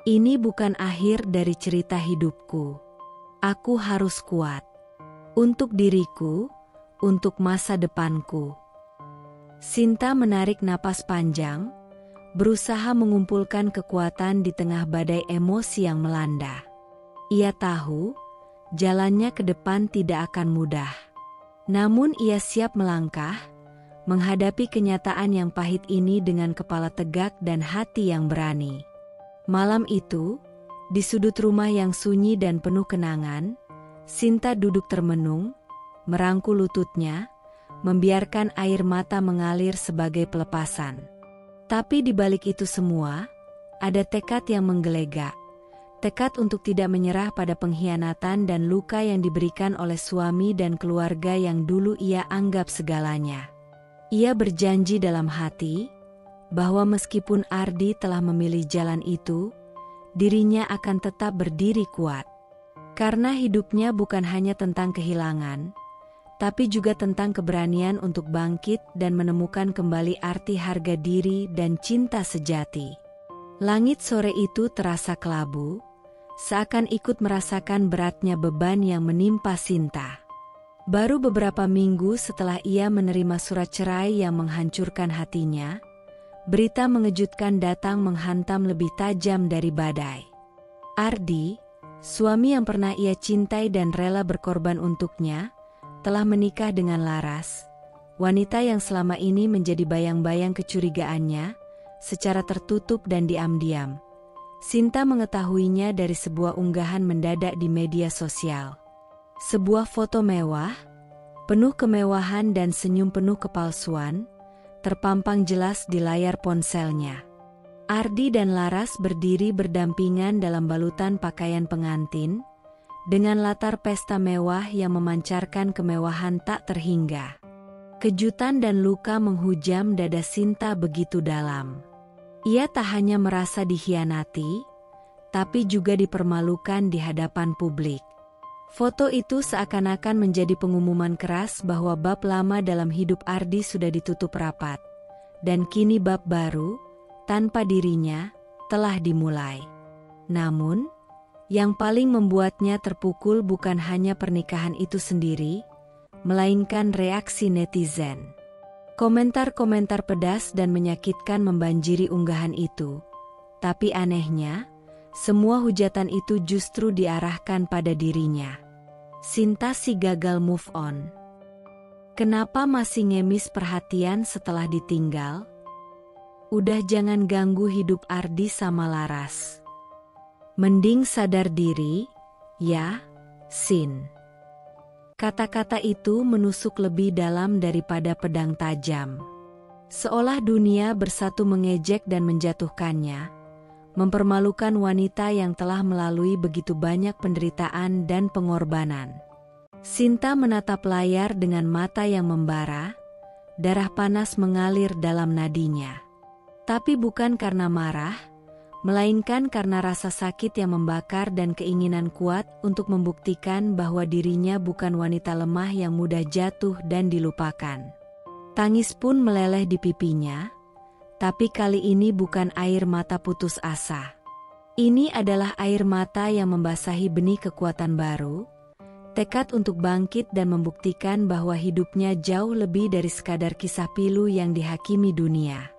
Ini bukan akhir dari cerita hidupku. Aku harus kuat. Untuk diriku, untuk masa depanku." Sinta menarik napas panjang, berusaha mengumpulkan kekuatan di tengah badai emosi yang melanda. Ia tahu, jalannya ke depan tidak akan mudah. Namun ia siap melangkah, menghadapi kenyataan yang pahit ini dengan kepala tegak dan hati yang berani. Malam itu, di sudut rumah yang sunyi dan penuh kenangan, Sinta duduk termenung, merangkul lututnya, membiarkan air mata mengalir sebagai pelepasan. Tapi di balik itu semua, ada tekad yang menggelegak. Tekad untuk tidak menyerah pada pengkhianatan dan luka yang diberikan oleh suami dan keluarga yang dulu ia anggap segalanya. Ia berjanji dalam hati, bahwa meskipun Ardi telah memilih jalan itu, dirinya akan tetap berdiri kuat. Karena hidupnya bukan hanya tentang kehilangan, tapi juga tentang keberanian untuk bangkit dan menemukan kembali arti harga diri dan cinta sejati. Langit sore itu terasa kelabu, seakan ikut merasakan beratnya beban yang menimpa Sinta. Baru beberapa minggu setelah ia menerima surat cerai yang menghancurkan hatinya, berita mengejutkan datang menghantam lebih tajam dari badai. Ardi, suami yang pernah ia cintai dan rela berkorban untuknya, telah menikah dengan Laras, wanita yang selama ini menjadi bayang-bayang kecurigaannya, secara tertutup dan diam-diam. Sinta mengetahuinya dari sebuah unggahan mendadak di media sosial. Sebuah foto mewah, penuh kemewahan dan senyum penuh kepalsuan, terpampang jelas di layar ponselnya. Ardi dan Laras berdiri berdampingan dalam balutan pakaian pengantin, dengan latar pesta mewah yang memancarkan kemewahan tak terhingga. Kejutan dan luka menghujam dada Sinta begitu dalam. Ia tak hanya merasa dikhianati, tapi juga dipermalukan di hadapan publik. Foto itu seakan-akan menjadi pengumuman keras bahwa bab lama dalam hidup Ardi sudah ditutup rapat, dan kini bab baru, tanpa dirinya, telah dimulai. Namun, yang paling membuatnya terpukul bukan hanya pernikahan itu sendiri, melainkan reaksi netizen. Komentar-komentar pedas dan menyakitkan membanjiri unggahan itu. Tapi anehnya, semua hujatan itu justru diarahkan pada dirinya. Sinta si gagal move on. Kenapa masih ngemis perhatian setelah ditinggal? Udah jangan ganggu hidup Ardi sama Laras. Mending sadar diri, ya, Sin. Kata-kata itu menusuk lebih dalam daripada pedang tajam. Seolah dunia bersatu mengejek dan menjatuhkannya, mempermalukan wanita yang telah melalui begitu banyak penderitaan dan pengorbanan. Sinta menatap layar dengan mata yang membara, darah panas mengalir dalam nadinya. Tapi bukan karena marah, melainkan karena rasa sakit yang membakar dan keinginan kuat untuk membuktikan bahwa dirinya bukan wanita lemah yang mudah jatuh dan dilupakan. Tangis pun meleleh di pipinya, tapi kali ini bukan air mata putus asa. Ini adalah air mata yang membasahi benih kekuatan baru, tekad untuk bangkit dan membuktikan bahwa hidupnya jauh lebih dari sekadar kisah pilu yang dihakimi dunia.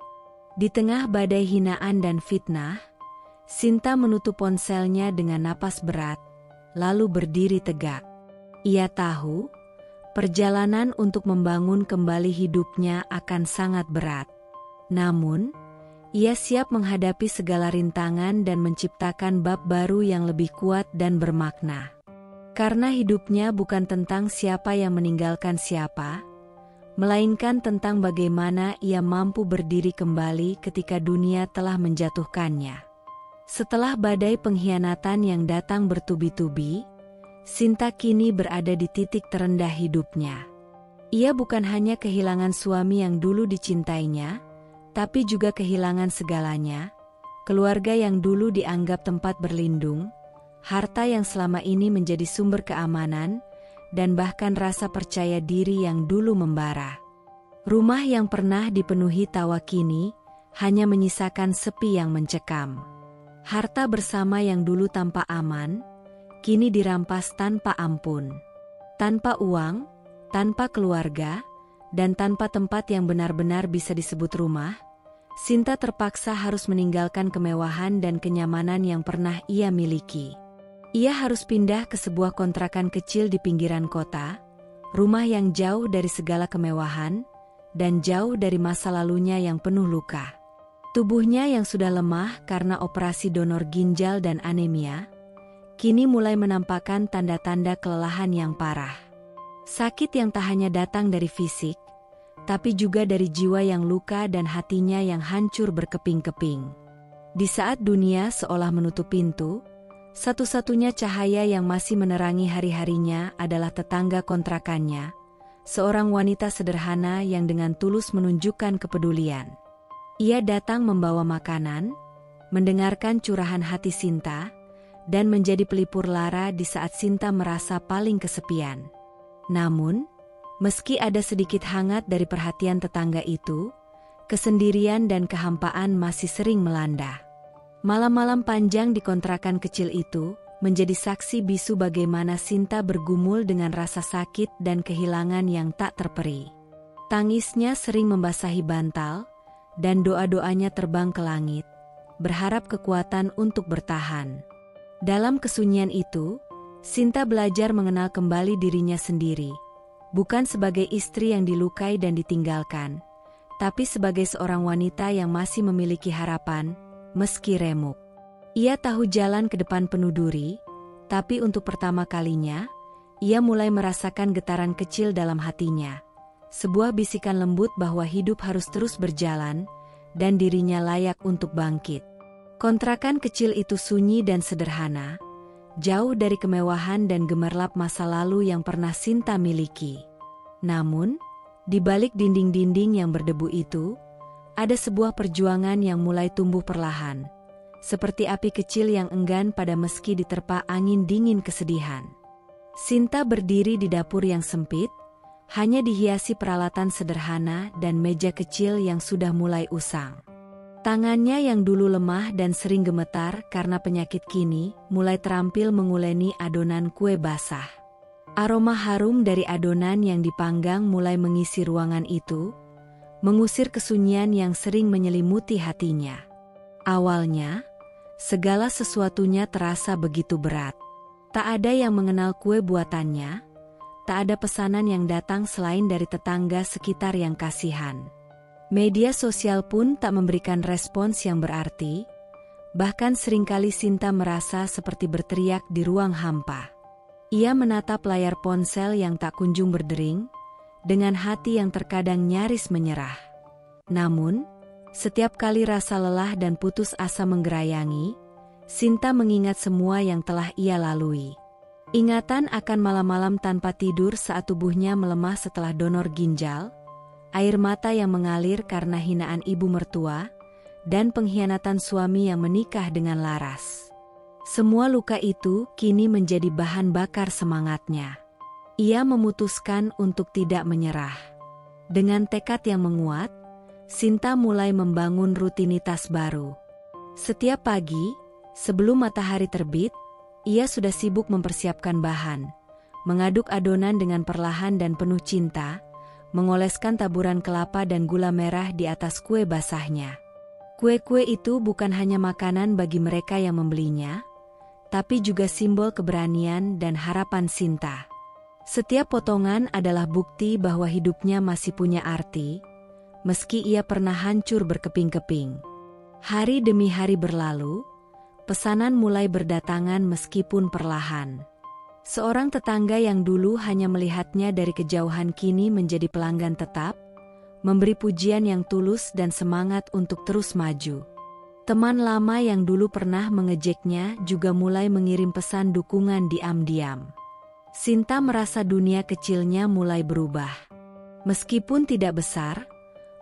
Di tengah badai hinaan dan fitnah, Sinta menutup ponselnya dengan napas berat, lalu berdiri tegak. Ia tahu, perjalanan untuk membangun kembali hidupnya akan sangat berat. Namun, ia siap menghadapi segala rintangan dan menciptakan bab baru yang lebih kuat dan bermakna. Karena hidupnya bukan tentang siapa yang meninggalkan siapa, melainkan tentang bagaimana ia mampu berdiri kembali ketika dunia telah menjatuhkannya. Setelah badai pengkhianatan yang datang bertubi-tubi, Sinta kini berada di titik terendah hidupnya. Ia bukan hanya kehilangan suami yang dulu dicintainya, tapi juga kehilangan segalanya, keluarga yang dulu dianggap tempat berlindung, harta yang selama ini menjadi sumber keamanan, dan bahkan rasa percaya diri yang dulu membara. Rumah yang pernah dipenuhi tawa kini hanya menyisakan sepi yang mencekam. Harta bersama yang dulu tampak aman, kini dirampas tanpa ampun. Tanpa uang, tanpa keluarga, dan tanpa tempat yang benar-benar bisa disebut rumah, Sinta terpaksa harus meninggalkan kemewahan dan kenyamanan yang pernah ia miliki. Ia harus pindah ke sebuah kontrakan kecil di pinggiran kota, rumah yang jauh dari segala kemewahan, dan jauh dari masa lalunya yang penuh luka. Tubuhnya yang sudah lemah karena operasi donor ginjal dan anemia, kini mulai menampakkan tanda-tanda kelelahan yang parah. Sakit yang tak hanya datang dari fisik, tapi juga dari jiwa yang luka dan hatinya yang hancur berkeping-keping. Di saat dunia seolah menutup pintu, satu-satunya cahaya yang masih menerangi hari-harinya adalah tetangga kontrakannya, seorang wanita sederhana yang dengan tulus menunjukkan kepedulian. Ia datang membawa makanan, mendengarkan curahan hati Sinta, dan menjadi pelipur lara di saat Sinta merasa paling kesepian. Namun, meski ada sedikit hangat dari perhatian tetangga itu, kesendirian dan kehampaan masih sering melanda. Malam-malam panjang di kontrakan kecil itu menjadi saksi bisu bagaimana Sinta bergumul dengan rasa sakit dan kehilangan yang tak terperi. Tangisnya sering membasahi bantal, dan doa-doanya terbang ke langit, berharap kekuatan untuk bertahan. Dalam kesunyian itu, Sinta belajar mengenal kembali dirinya sendiri, bukan sebagai istri yang dilukai dan ditinggalkan, tapi sebagai seorang wanita yang masih memiliki harapan, meski remuk. Ia tahu jalan ke depan penuh duri, tapi untuk pertama kalinya, ia mulai merasakan getaran kecil dalam hatinya. Sebuah bisikan lembut bahwa hidup harus terus berjalan, dan dirinya layak untuk bangkit. Kontrakan kecil itu sunyi dan sederhana, jauh dari kemewahan dan gemerlap masa lalu yang pernah Sinta miliki. Namun, di balik dinding-dinding yang berdebu itu, ada sebuah perjuangan yang mulai tumbuh perlahan, seperti api kecil yang enggan pada meski diterpa angin dingin kesedihan. Sinta berdiri di dapur yang sempit, hanya dihiasi peralatan sederhana dan meja kecil yang sudah mulai usang. Tangannya yang dulu lemah dan sering gemetar karena penyakit kini mulai terampil menguleni adonan kue basah. Aroma harum dari adonan yang dipanggang mulai mengisi ruangan itu, mengusir kesunyian yang sering menyelimuti hatinya. Awalnya, segala sesuatunya terasa begitu berat. Tak ada yang mengenal kue buatannya, tak ada pesanan yang datang selain dari tetangga sekitar yang kasihan. Media sosial pun tak memberikan respons yang berarti, bahkan seringkali Sinta merasa seperti berteriak di ruang hampa. Ia menatap layar ponsel yang tak kunjung berdering, dengan hati yang terkadang nyaris menyerah. Namun, setiap kali rasa lelah dan putus asa menggerayangi, Sinta mengingat semua yang telah ia lalui. Ingatan akan malam-malam tanpa tidur saat tubuhnya melemah setelah donor ginjal, air mata yang mengalir karena hinaan ibu mertua, dan pengkhianatan suami yang menikah dengan laras. Semua luka itu kini menjadi bahan bakar semangatnya. Ia memutuskan untuk tidak menyerah. Dengan tekad yang menguat, Sinta mulai membangun rutinitas baru. Setiap pagi, sebelum matahari terbit, ia sudah sibuk mempersiapkan bahan, mengaduk adonan dengan perlahan dan penuh cinta, mengoleskan taburan kelapa dan gula merah di atas kue basahnya. Kue-kue itu bukan hanya makanan bagi mereka yang membelinya, tapi juga simbol keberanian dan harapan Sinta. Setiap potongan adalah bukti bahwa hidupnya masih punya arti, meski ia pernah hancur berkeping-keping. Hari demi hari berlalu, pesanan mulai berdatangan meskipun perlahan. Seorang tetangga yang dulu hanya melihatnya dari kejauhan kini menjadi pelanggan tetap, memberi pujian yang tulus dan semangat untuk terus maju. Teman lama yang dulu pernah mengejeknya juga mulai mengirim pesan dukungan diam-diam. Sinta merasa dunia kecilnya mulai berubah. Meskipun tidak besar,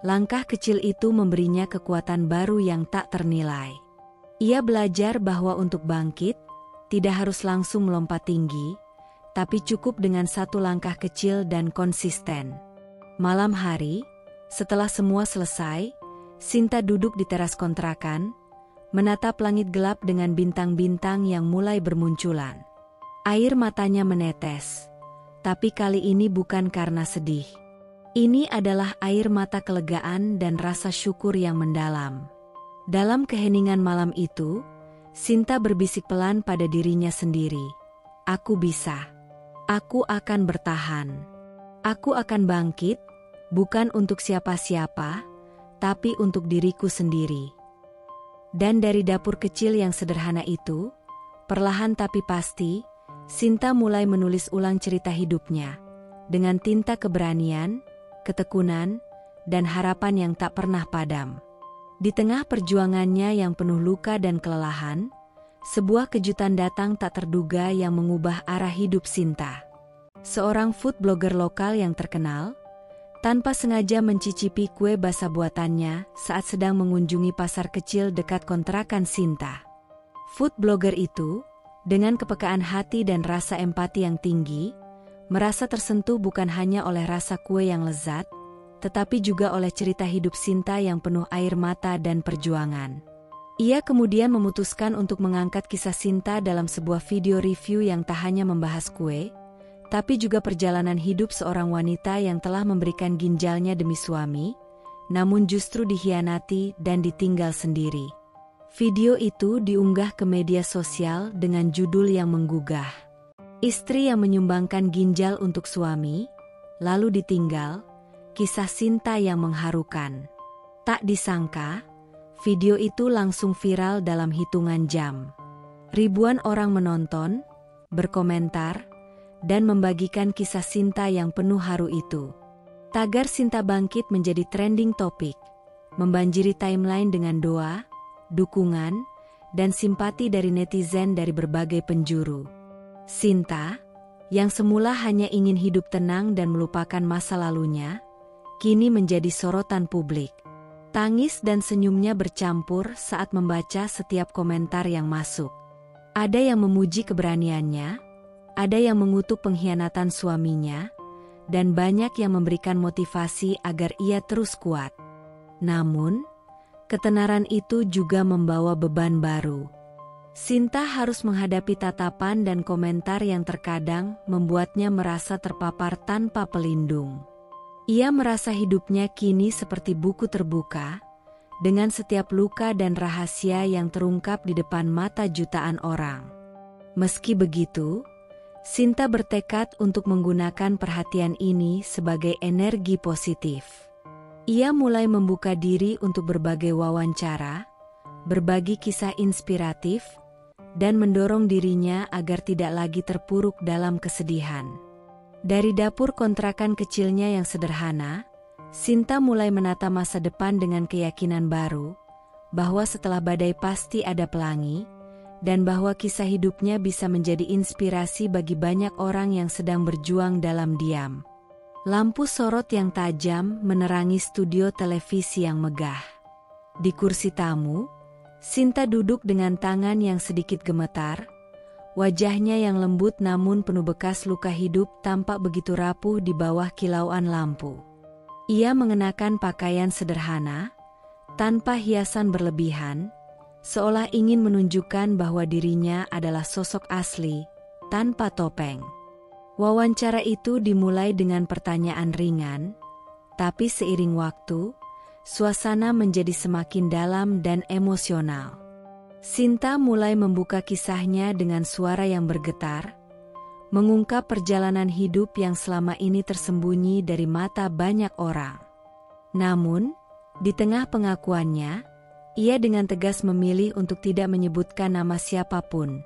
langkah kecil itu memberinya kekuatan baru yang tak ternilai. Ia belajar bahwa untuk bangkit, tidak harus langsung melompat tinggi, tapi cukup dengan satu langkah kecil dan konsisten. Malam hari, setelah semua selesai, Sinta duduk di teras kontrakan, menatap langit gelap dengan bintang-bintang yang mulai bermunculan. Air matanya menetes, tapi kali ini bukan karena sedih. Ini adalah air mata kelegaan dan rasa syukur yang mendalam. Dalam keheningan malam itu, Sinta berbisik pelan pada dirinya sendiri. Aku bisa. Aku akan bertahan. Aku akan bangkit, bukan untuk siapa-siapa, tapi untuk diriku sendiri. Dan dari dapur kecil yang sederhana itu, perlahan tapi pasti, Sinta mulai menulis ulang cerita hidupnya, dengan tinta keberanian, ketekunan, dan harapan yang tak pernah padam. Di tengah perjuangannya yang penuh luka dan kelelahan, sebuah kejutan datang tak terduga yang mengubah arah hidup Sinta. Seorang food blogger lokal yang terkenal, tanpa sengaja mencicipi kue basah buatannya saat sedang mengunjungi pasar kecil dekat kontrakan Sinta. Food blogger itu, dengan kepekaan hati dan rasa empati yang tinggi, merasa tersentuh bukan hanya oleh rasa kue yang lezat, tetapi juga oleh cerita hidup Sinta yang penuh air mata dan perjuangan. Ia kemudian memutuskan untuk mengangkat kisah Sinta dalam sebuah video review yang tak hanya membahas kue, tapi juga perjalanan hidup seorang wanita yang telah memberikan ginjalnya demi suami, namun justru dikhianati dan ditinggal sendiri. Video itu diunggah ke media sosial dengan judul yang menggugah. Istri yang menyumbangkan ginjal untuk suami, lalu ditinggal, kisah Sinta yang mengharukan. Tak disangka, video itu langsung viral dalam hitungan jam. Ribuan orang menonton, berkomentar, dan membagikan kisah Sinta yang penuh haru itu. Tagar Sinta bangkit menjadi trending topik, membanjiri timeline dengan doa, dukungan, dan simpati dari netizen dari berbagai penjuru. Sinta, yang semula hanya ingin hidup tenang dan melupakan masa lalunya, kini menjadi sorotan publik. Tangis dan senyumnya bercampur saat membaca setiap komentar yang masuk. Ada yang memuji keberaniannya, ada yang mengutuk pengkhianatan suaminya, dan banyak yang memberikan motivasi agar ia terus kuat. Namun, ketenaran itu juga membawa beban baru. Sinta harus menghadapi tatapan dan komentar yang terkadang membuatnya merasa terpapar tanpa pelindung. Ia merasa hidupnya kini seperti buku terbuka, dengan setiap luka dan rahasia yang terungkap di depan mata jutaan orang. Meski begitu, Sinta bertekad untuk menggunakan perhatian ini sebagai energi positif. Ia mulai membuka diri untuk berbagai wawancara, berbagi kisah inspiratif, dan mendorong dirinya agar tidak lagi terpuruk dalam kesedihan. Dari dapur kontrakan kecilnya yang sederhana, Sinta mulai menata masa depan dengan keyakinan baru, bahwa setelah badai pasti ada pelangi, dan bahwa kisah hidupnya bisa menjadi inspirasi bagi banyak orang yang sedang berjuang dalam diam. Lampu sorot yang tajam menerangi studio televisi yang megah. Di kursi tamu, Sinta duduk dengan tangan yang sedikit gemetar, wajahnya yang lembut namun penuh bekas luka hidup tampak begitu rapuh di bawah kilauan lampu. Ia mengenakan pakaian sederhana, tanpa hiasan berlebihan, seolah ingin menunjukkan bahwa dirinya adalah sosok asli, tanpa topeng. Wawancara itu dimulai dengan pertanyaan ringan, tapi seiring waktu, suasana menjadi semakin dalam dan emosional. Sinta mulai membuka kisahnya dengan suara yang bergetar, mengungkap perjalanan hidup yang selama ini tersembunyi dari mata banyak orang. Namun, di tengah pengakuannya, ia dengan tegas memilih untuk tidak menyebutkan nama siapapun,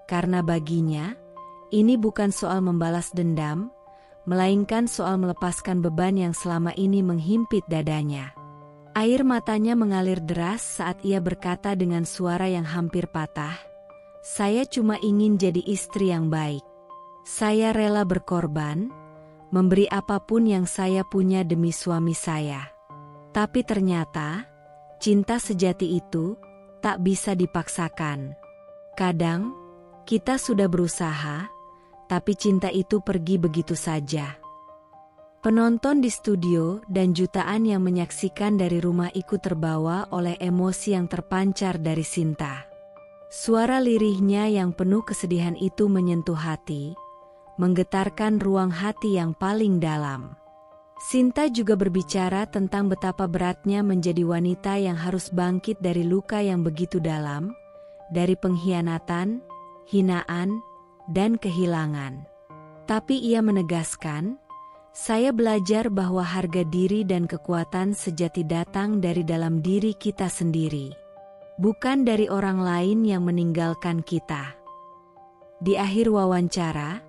karena baginya, Ini bukan soal membalas dendam, melainkan soal melepaskan beban yang selama ini menghimpit dadanya. Air matanya mengalir deras saat ia berkata dengan suara yang hampir patah, "Saya cuma ingin jadi istri yang baik. Saya rela berkorban, memberi apapun yang saya punya demi suami saya. Tapi ternyata, cinta sejati itu tak bisa dipaksakan. Kadang, kita sudah berusaha, tapi cinta itu pergi begitu saja." Penonton di studio dan jutaan yang menyaksikan dari rumah ikut terbawa oleh emosi yang terpancar dari Sinta. Suara lirihnya yang penuh kesedihan itu menyentuh hati, menggetarkan ruang hati yang paling dalam. Sinta juga berbicara tentang betapa beratnya menjadi wanita yang harus bangkit dari luka yang begitu dalam, dari pengkhianatan, hinaan, dan kehilangan. Tapi ia menegaskan, "Saya belajar bahwa harga diri dan kekuatan sejati datang dari dalam diri kita sendiri, bukan dari orang lain yang meninggalkan kita." Di akhir wawancara,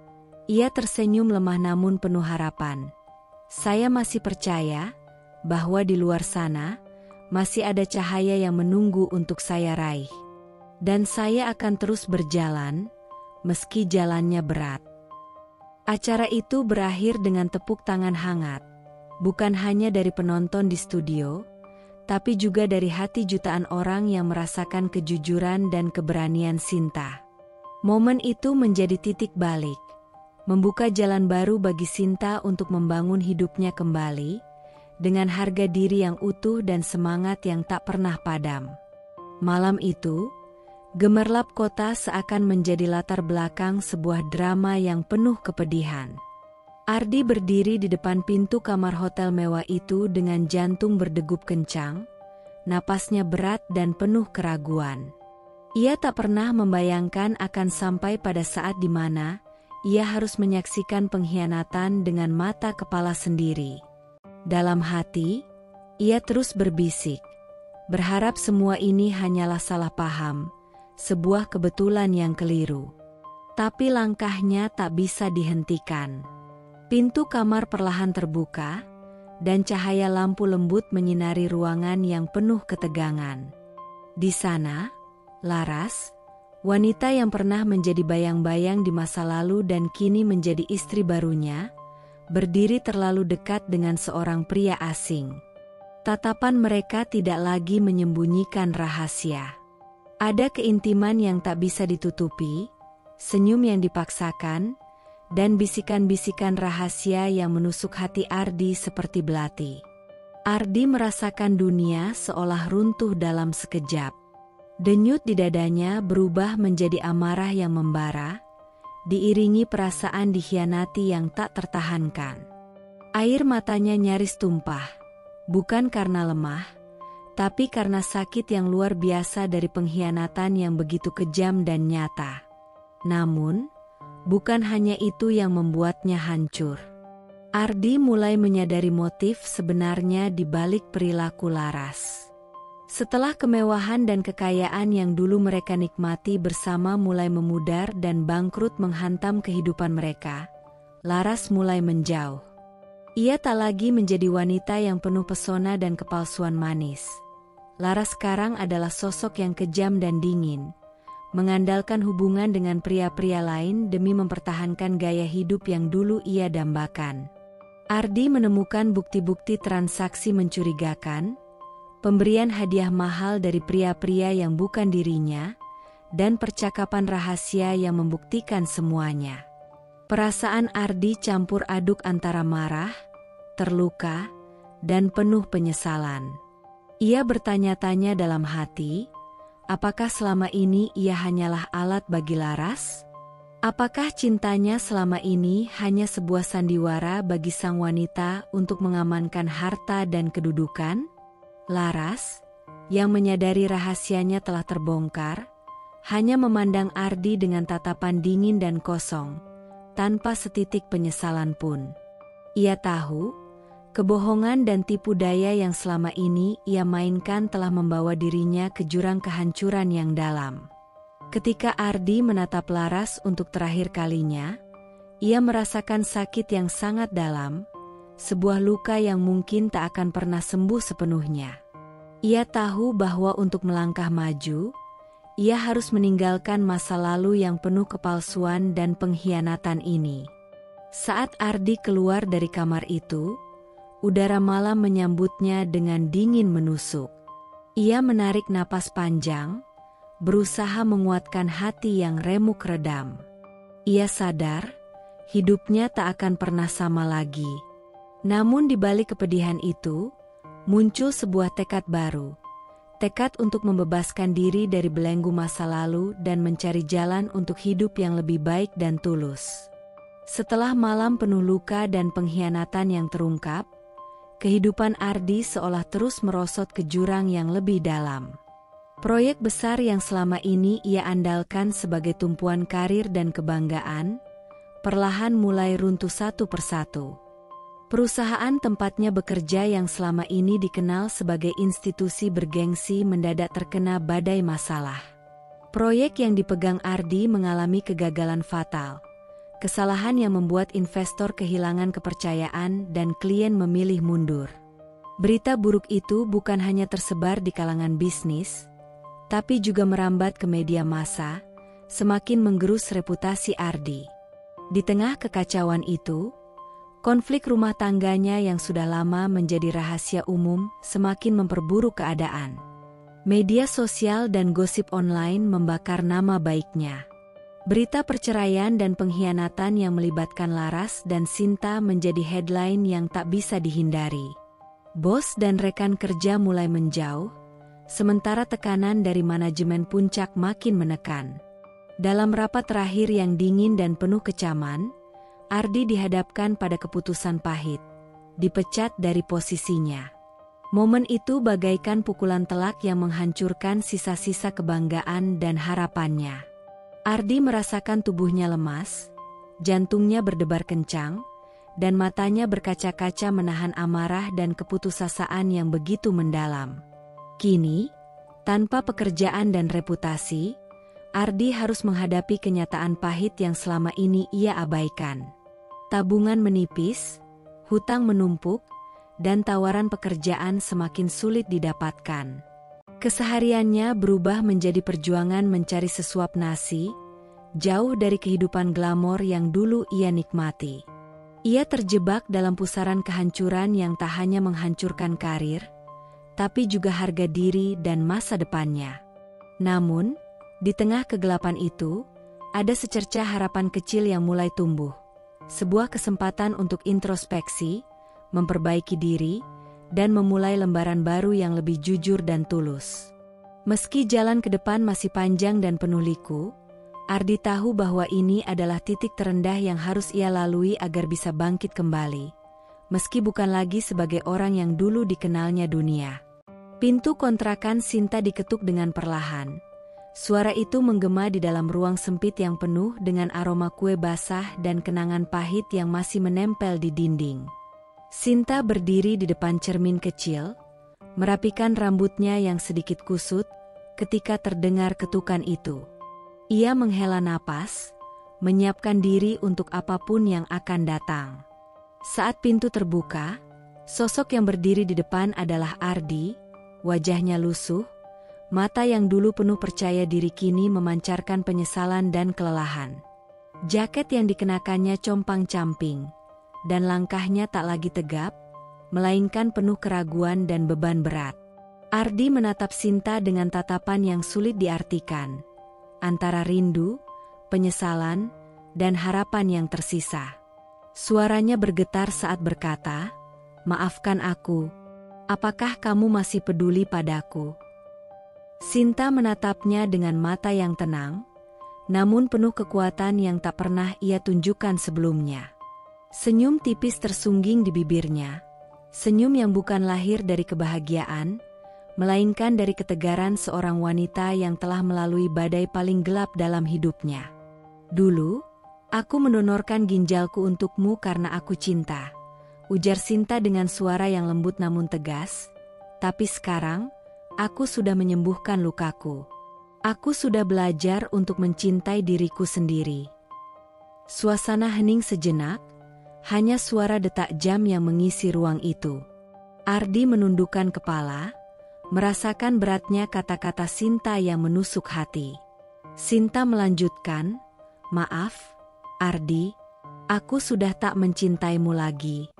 ia tersenyum lemah namun penuh harapan. "Saya masih percaya bahwa di luar sana masih ada cahaya yang menunggu untuk saya raih. Dan saya akan terus berjalan, meski jalannya berat." Acara itu berakhir dengan tepuk tangan hangat, bukan hanya dari penonton di studio, tapi juga dari hati jutaan orang yang merasakan kejujuran dan keberanian Sinta. Momen itu menjadi titik balik, membuka jalan baru bagi Sinta untuk membangun hidupnya kembali, dengan harga diri yang utuh dan semangat yang tak pernah padam. Malam itu, gemerlap kota seakan menjadi latar belakang sebuah drama yang penuh kepedihan. Ardi berdiri di depan pintu kamar hotel mewah itu dengan jantung berdegup kencang, napasnya berat dan penuh keraguan. Ia tak pernah membayangkan akan sampai pada saat di mana ia harus menyaksikan pengkhianatan dengan mata kepala sendiri. Dalam hati, ia terus berbisik, berharap semua ini hanyalah salah paham, sebuah kebetulan yang keliru. Tapi langkahnya tak bisa dihentikan. Pintu kamar perlahan terbuka, dan cahaya lampu lembut menyinari ruangan yang penuh ketegangan. Di sana, Laras, wanita yang pernah menjadi bayang-bayang di masa lalu dan kini menjadi istri barunya, berdiri terlalu dekat dengan seorang pria asing. Tatapan mereka tidak lagi menyembunyikan rahasia. Ada keintiman yang tak bisa ditutupi, senyum yang dipaksakan, dan bisikan-bisikan rahasia yang menusuk hati Ardi seperti belati. Ardi merasakan dunia seolah runtuh dalam sekejap. Denyut di dadanya berubah menjadi amarah yang membara, diiringi perasaan dikhianati yang tak tertahankan. Air matanya nyaris tumpah, bukan karena lemah, tapi karena sakit yang luar biasa dari pengkhianatan yang begitu kejam dan nyata. Namun, bukan hanya itu yang membuatnya hancur. Ardi mulai menyadari motif sebenarnya di balik perilaku Laras. Setelah kemewahan dan kekayaan yang dulu mereka nikmati bersama mulai memudar dan bangkrut menghantam kehidupan mereka, Laras mulai menjauh. Ia tak lagi menjadi wanita yang penuh pesona dan kepalsuan manis. Laras sekarang adalah sosok yang kejam dan dingin, mengandalkan hubungan dengan pria-pria lain demi mempertahankan gaya hidup yang dulu ia dambakan. Ardi menemukan bukti-bukti transaksi mencurigakan, pemberian hadiah mahal dari pria-pria yang bukan dirinya, dan percakapan rahasia yang membuktikan semuanya. Perasaan Ardi campur aduk antara marah, terluka, dan penuh penyesalan. Ia bertanya-tanya dalam hati, apakah selama ini ia hanyalah alat bagi Laras? Apakah cintanya selama ini hanya sebuah sandiwara bagi sang wanita untuk mengamankan harta dan kedudukan? Laras, yang menyadari rahasianya telah terbongkar, hanya memandang Ardi dengan tatapan dingin dan kosong, tanpa setitik penyesalan pun. Ia tahu, kebohongan dan tipu daya yang selama ini ia mainkan telah membawa dirinya ke jurang kehancuran yang dalam. Ketika Ardi menatap Laras untuk terakhir kalinya, ia merasakan sakit yang sangat dalam, sebuah luka yang mungkin tak akan pernah sembuh sepenuhnya. Ia tahu bahwa untuk melangkah maju, ia harus meninggalkan masa lalu yang penuh kepalsuan dan pengkhianatan ini. Saat Ardi keluar dari kamar itu, udara malam menyambutnya dengan dingin menusuk. Ia menarik napas panjang, berusaha menguatkan hati yang remuk redam. Ia sadar, hidupnya tak akan pernah sama lagi. Namun di balik kepedihan itu, muncul sebuah tekad baru. Tekad untuk membebaskan diri dari belenggu masa lalu dan mencari jalan untuk hidup yang lebih baik dan tulus. Setelah malam penuh luka dan pengkhianatan yang terungkap, kehidupan Ardi seolah terus merosot ke jurang yang lebih dalam. Proyek besar yang selama ini ia andalkan sebagai tumpuan karir dan kebanggaan, perlahan mulai runtuh satu persatu. Perusahaan tempatnya bekerja yang selama ini dikenal sebagai institusi bergengsi mendadak terkena badai masalah. Proyek yang dipegang Ardi mengalami kegagalan fatal. Kesalahan yang membuat investor kehilangan kepercayaan dan klien memilih mundur. Berita buruk itu bukan hanya tersebar di kalangan bisnis, tapi juga merambat ke media massa, semakin menggerus reputasi Ardi. Di tengah kekacauan itu, konflik rumah tangganya yang sudah lama menjadi rahasia umum semakin memperburuk keadaan. Media sosial dan gosip online membakar nama baiknya. Berita perceraian dan pengkhianatan yang melibatkan Laras dan Sinta menjadi headline yang tak bisa dihindari. Bos dan rekan kerja mulai menjauh, sementara tekanan dari manajemen puncak makin menekan. Dalam rapat terakhir yang dingin dan penuh kecaman, Ardi dihadapkan pada keputusan pahit, dipecat dari posisinya. Momen itu bagaikan pukulan telak yang menghancurkan sisa-sisa kebanggaan dan harapannya. Ardi merasakan tubuhnya lemas, jantungnya berdebar kencang, dan matanya berkaca-kaca menahan amarah dan keputusasaan yang begitu mendalam. Kini, tanpa pekerjaan dan reputasi, Ardi harus menghadapi kenyataan pahit yang selama ini ia abaikan. Tabungan menipis, hutang menumpuk, dan tawaran pekerjaan semakin sulit didapatkan. Kesehariannya berubah menjadi perjuangan mencari sesuap nasi, jauh dari kehidupan glamor yang dulu ia nikmati. Ia terjebak dalam pusaran kehancuran yang tak hanya menghancurkan karir, tapi juga harga diri dan masa depannya. Namun, di tengah kegelapan itu, ada secercah harapan kecil yang mulai tumbuh. Sebuah kesempatan untuk introspeksi, memperbaiki diri, dan memulai lembaran baru yang lebih jujur dan tulus. Meski jalan ke depan masih panjang dan penuh liku, Ardi tahu bahwa ini adalah titik terendah yang harus ia lalui agar bisa bangkit kembali. Meski bukan lagi sebagai orang yang dulu dikenalnya dunia. Pintu kontrakan Sinta diketuk dengan perlahan. Suara itu menggema di dalam ruang sempit yang penuh dengan aroma kue basah dan kenangan pahit yang masih menempel di dinding. Sinta berdiri di depan cermin kecil, merapikan rambutnya yang sedikit kusut ketika terdengar ketukan itu. Ia menghela napas, menyiapkan diri untuk apapun yang akan datang. Saat pintu terbuka, sosok yang berdiri di depan adalah Ardi, wajahnya lusuh, mata yang dulu penuh percaya diri kini memancarkan penyesalan dan kelelahan. Jaket yang dikenakannya compang-camping, dan langkahnya tak lagi tegap, melainkan penuh keraguan dan beban berat. Ardi menatap Sinta dengan tatapan yang sulit diartikan, antara rindu, penyesalan, dan harapan yang tersisa. Suaranya bergetar saat berkata, "Maafkan aku, apakah kamu masih peduli padaku?" Sinta menatapnya dengan mata yang tenang, namun penuh kekuatan yang tak pernah ia tunjukkan sebelumnya. Senyum tipis tersungging di bibirnya, senyum yang bukan lahir dari kebahagiaan, melainkan dari ketegaran seorang wanita yang telah melalui badai paling gelap dalam hidupnya. "Dulu, aku mendonorkan ginjalku untukmu karena aku cinta," ujar Sinta dengan suara yang lembut namun tegas. "Tapi sekarang, aku sudah menyembuhkan lukaku. Aku sudah belajar untuk mencintai diriku sendiri. Suasana hening sejenak, hanya suara detak jam yang mengisi ruang itu. Ardi menundukkan kepala, merasakan beratnya kata-kata Sinta yang menusuk hati. Sinta melanjutkan, "Maaf, Ardi, aku sudah tak mencintaimu lagi.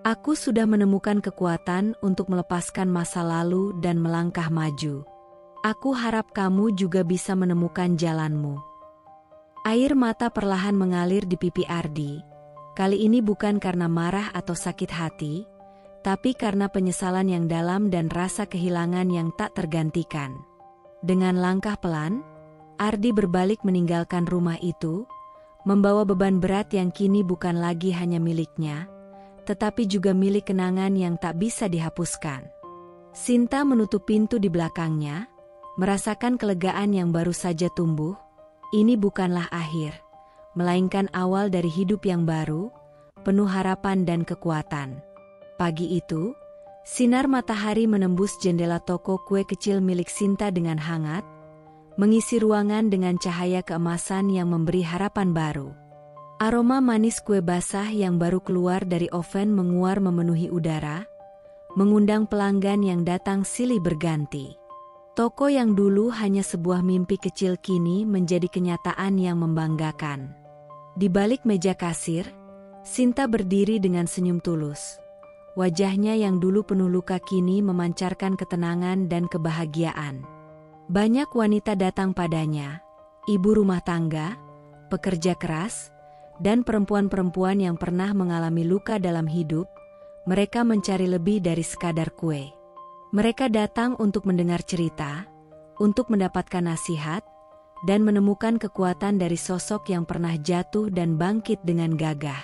Aku sudah menemukan kekuatan untuk melepaskan masa lalu dan melangkah maju. Aku harap kamu juga bisa menemukan jalanmu." Air mata perlahan mengalir di pipi Ardi. Kali ini bukan karena marah atau sakit hati, tapi karena penyesalan yang dalam dan rasa kehilangan yang tak tergantikan. Dengan langkah pelan, Ardi berbalik meninggalkan rumah itu, membawa beban berat yang kini bukan lagi hanya miliknya, tetapi juga milik kenangan yang tak bisa dihapuskan. Sinta menutup pintu di belakangnya, merasakan kelegaan yang baru saja tumbuh. Ini bukanlah akhir, melainkan awal dari hidup yang baru, penuh harapan dan kekuatan. Pagi itu, sinar matahari menembus jendela toko kue kecil milik Sinta dengan hangat, mengisi ruangan dengan cahaya keemasan yang memberi harapan baru. Aroma manis kue basah yang baru keluar dari oven menguar memenuhi udara, mengundang pelanggan yang datang silih berganti. Toko yang dulu hanya sebuah mimpi kecil kini menjadi kenyataan yang membanggakan. Di balik meja kasir, Sinta berdiri dengan senyum tulus. Wajahnya yang dulu penuh luka kini memancarkan ketenangan dan kebahagiaan. Banyak wanita datang padanya, ibu rumah tangga, pekerja keras, dan perempuan-perempuan yang pernah mengalami luka dalam hidup. Mereka mencari lebih dari sekadar kue. Mereka datang untuk mendengar cerita, untuk mendapatkan nasihat, dan menemukan kekuatan dari sosok yang pernah jatuh dan bangkit dengan gagah.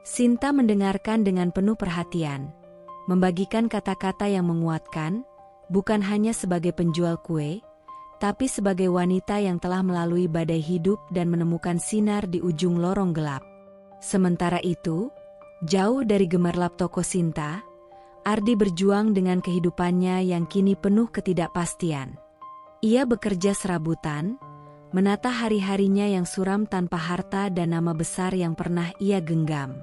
Sinta mendengarkan dengan penuh perhatian, membagikan kata-kata yang menguatkan, bukan hanya sebagai penjual kue, tapi sebagai wanita yang telah melalui badai hidup dan menemukan sinar di ujung lorong gelap. Sementara itu, jauh dari gemerlap toko Sinta, Ardi berjuang dengan kehidupannya yang kini penuh ketidakpastian. Ia bekerja serabutan, menata hari-harinya yang suram tanpa harta dan nama besar yang pernah ia genggam.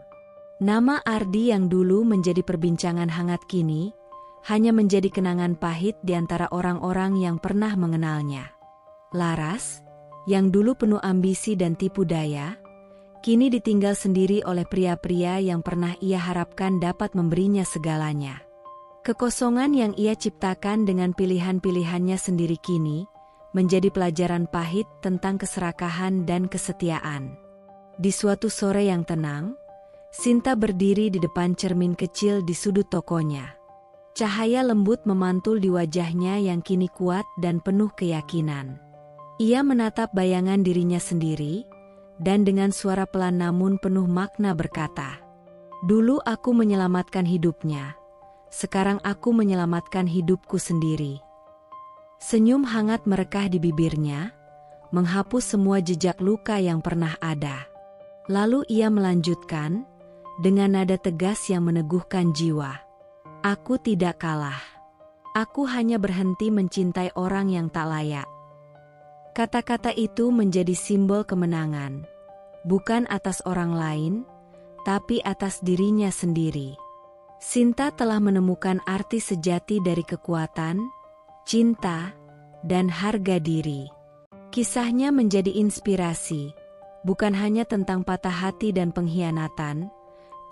Nama Ardi yang dulu menjadi perbincangan hangat kini, hanya menjadi kenangan pahit di antara orang-orang yang pernah mengenalnya. Laras, yang dulu penuh ambisi dan tipu daya, kini ditinggal sendiri oleh pria-pria yang pernah ia harapkan dapat memberinya segalanya. Kekosongan yang ia ciptakan dengan pilihan-pilihannya sendiri kini, menjadi pelajaran pahit tentang keserakahan dan kesetiaan. Di suatu sore yang tenang, Sinta berdiri di depan cermin kecil di sudut tokonya. Cahaya lembut memantul di wajahnya yang kini kuat dan penuh keyakinan. Ia menatap bayangan dirinya sendiri, dan dengan suara pelan namun penuh makna berkata, "Dulu aku menyelamatkan hidupnya, sekarang aku menyelamatkan hidupku sendiri." Senyum hangat merekah di bibirnya, menghapus semua jejak luka yang pernah ada. Lalu ia melanjutkan, dengan nada tegas yang meneguhkan jiwa, "Aku tidak kalah. Aku hanya berhenti mencintai orang yang tak layak." Kata-kata itu menjadi simbol kemenangan, bukan atas orang lain, tapi atas dirinya sendiri. Sinta telah menemukan arti sejati dari kekuatan, cinta, dan harga diri. Kisahnya menjadi inspirasi, bukan hanya tentang patah hati dan pengkhianatan,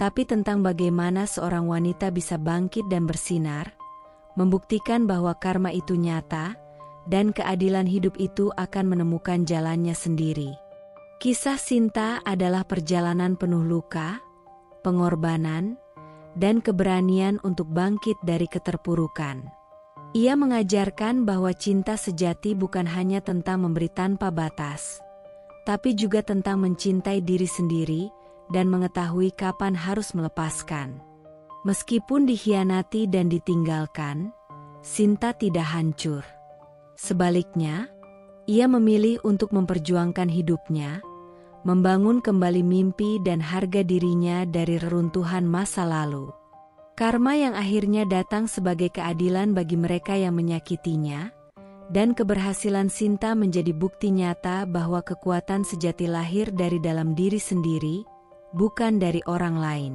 tapi tentang bagaimana seorang wanita bisa bangkit dan bersinar, membuktikan bahwa karma itu nyata, dan keadilan hidup itu akan menemukan jalannya sendiri. Kisah Sinta adalah perjalanan penuh luka, pengorbanan, dan keberanian untuk bangkit dari keterpurukan. Ia mengajarkan bahwa cinta sejati bukan hanya tentang memberi tanpa batas, tapi juga tentang mencintai diri sendiri dan mengetahui kapan harus melepaskan. Meskipun dikhianati dan ditinggalkan, Sinta tidak hancur. Sebaliknya, ia memilih untuk memperjuangkan hidupnya, membangun kembali mimpi dan harga dirinya dari reruntuhan masa lalu. Karma yang akhirnya datang sebagai keadilan bagi mereka yang menyakitinya, Dan keberhasilan Sinta menjadi bukti nyata bahwa kekuatan sejati lahir dari dalam diri sendiri, bukan dari orang lain.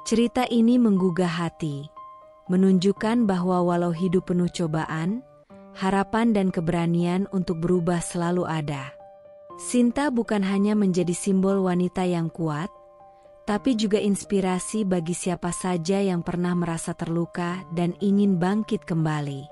Cerita ini menggugah hati, menunjukkan bahwa walau hidup penuh cobaan, harapan dan keberanian untuk berubah selalu ada. Sinta bukan hanya menjadi simbol wanita yang kuat, tapi juga inspirasi bagi siapa saja yang pernah merasa terluka dan ingin bangkit kembali.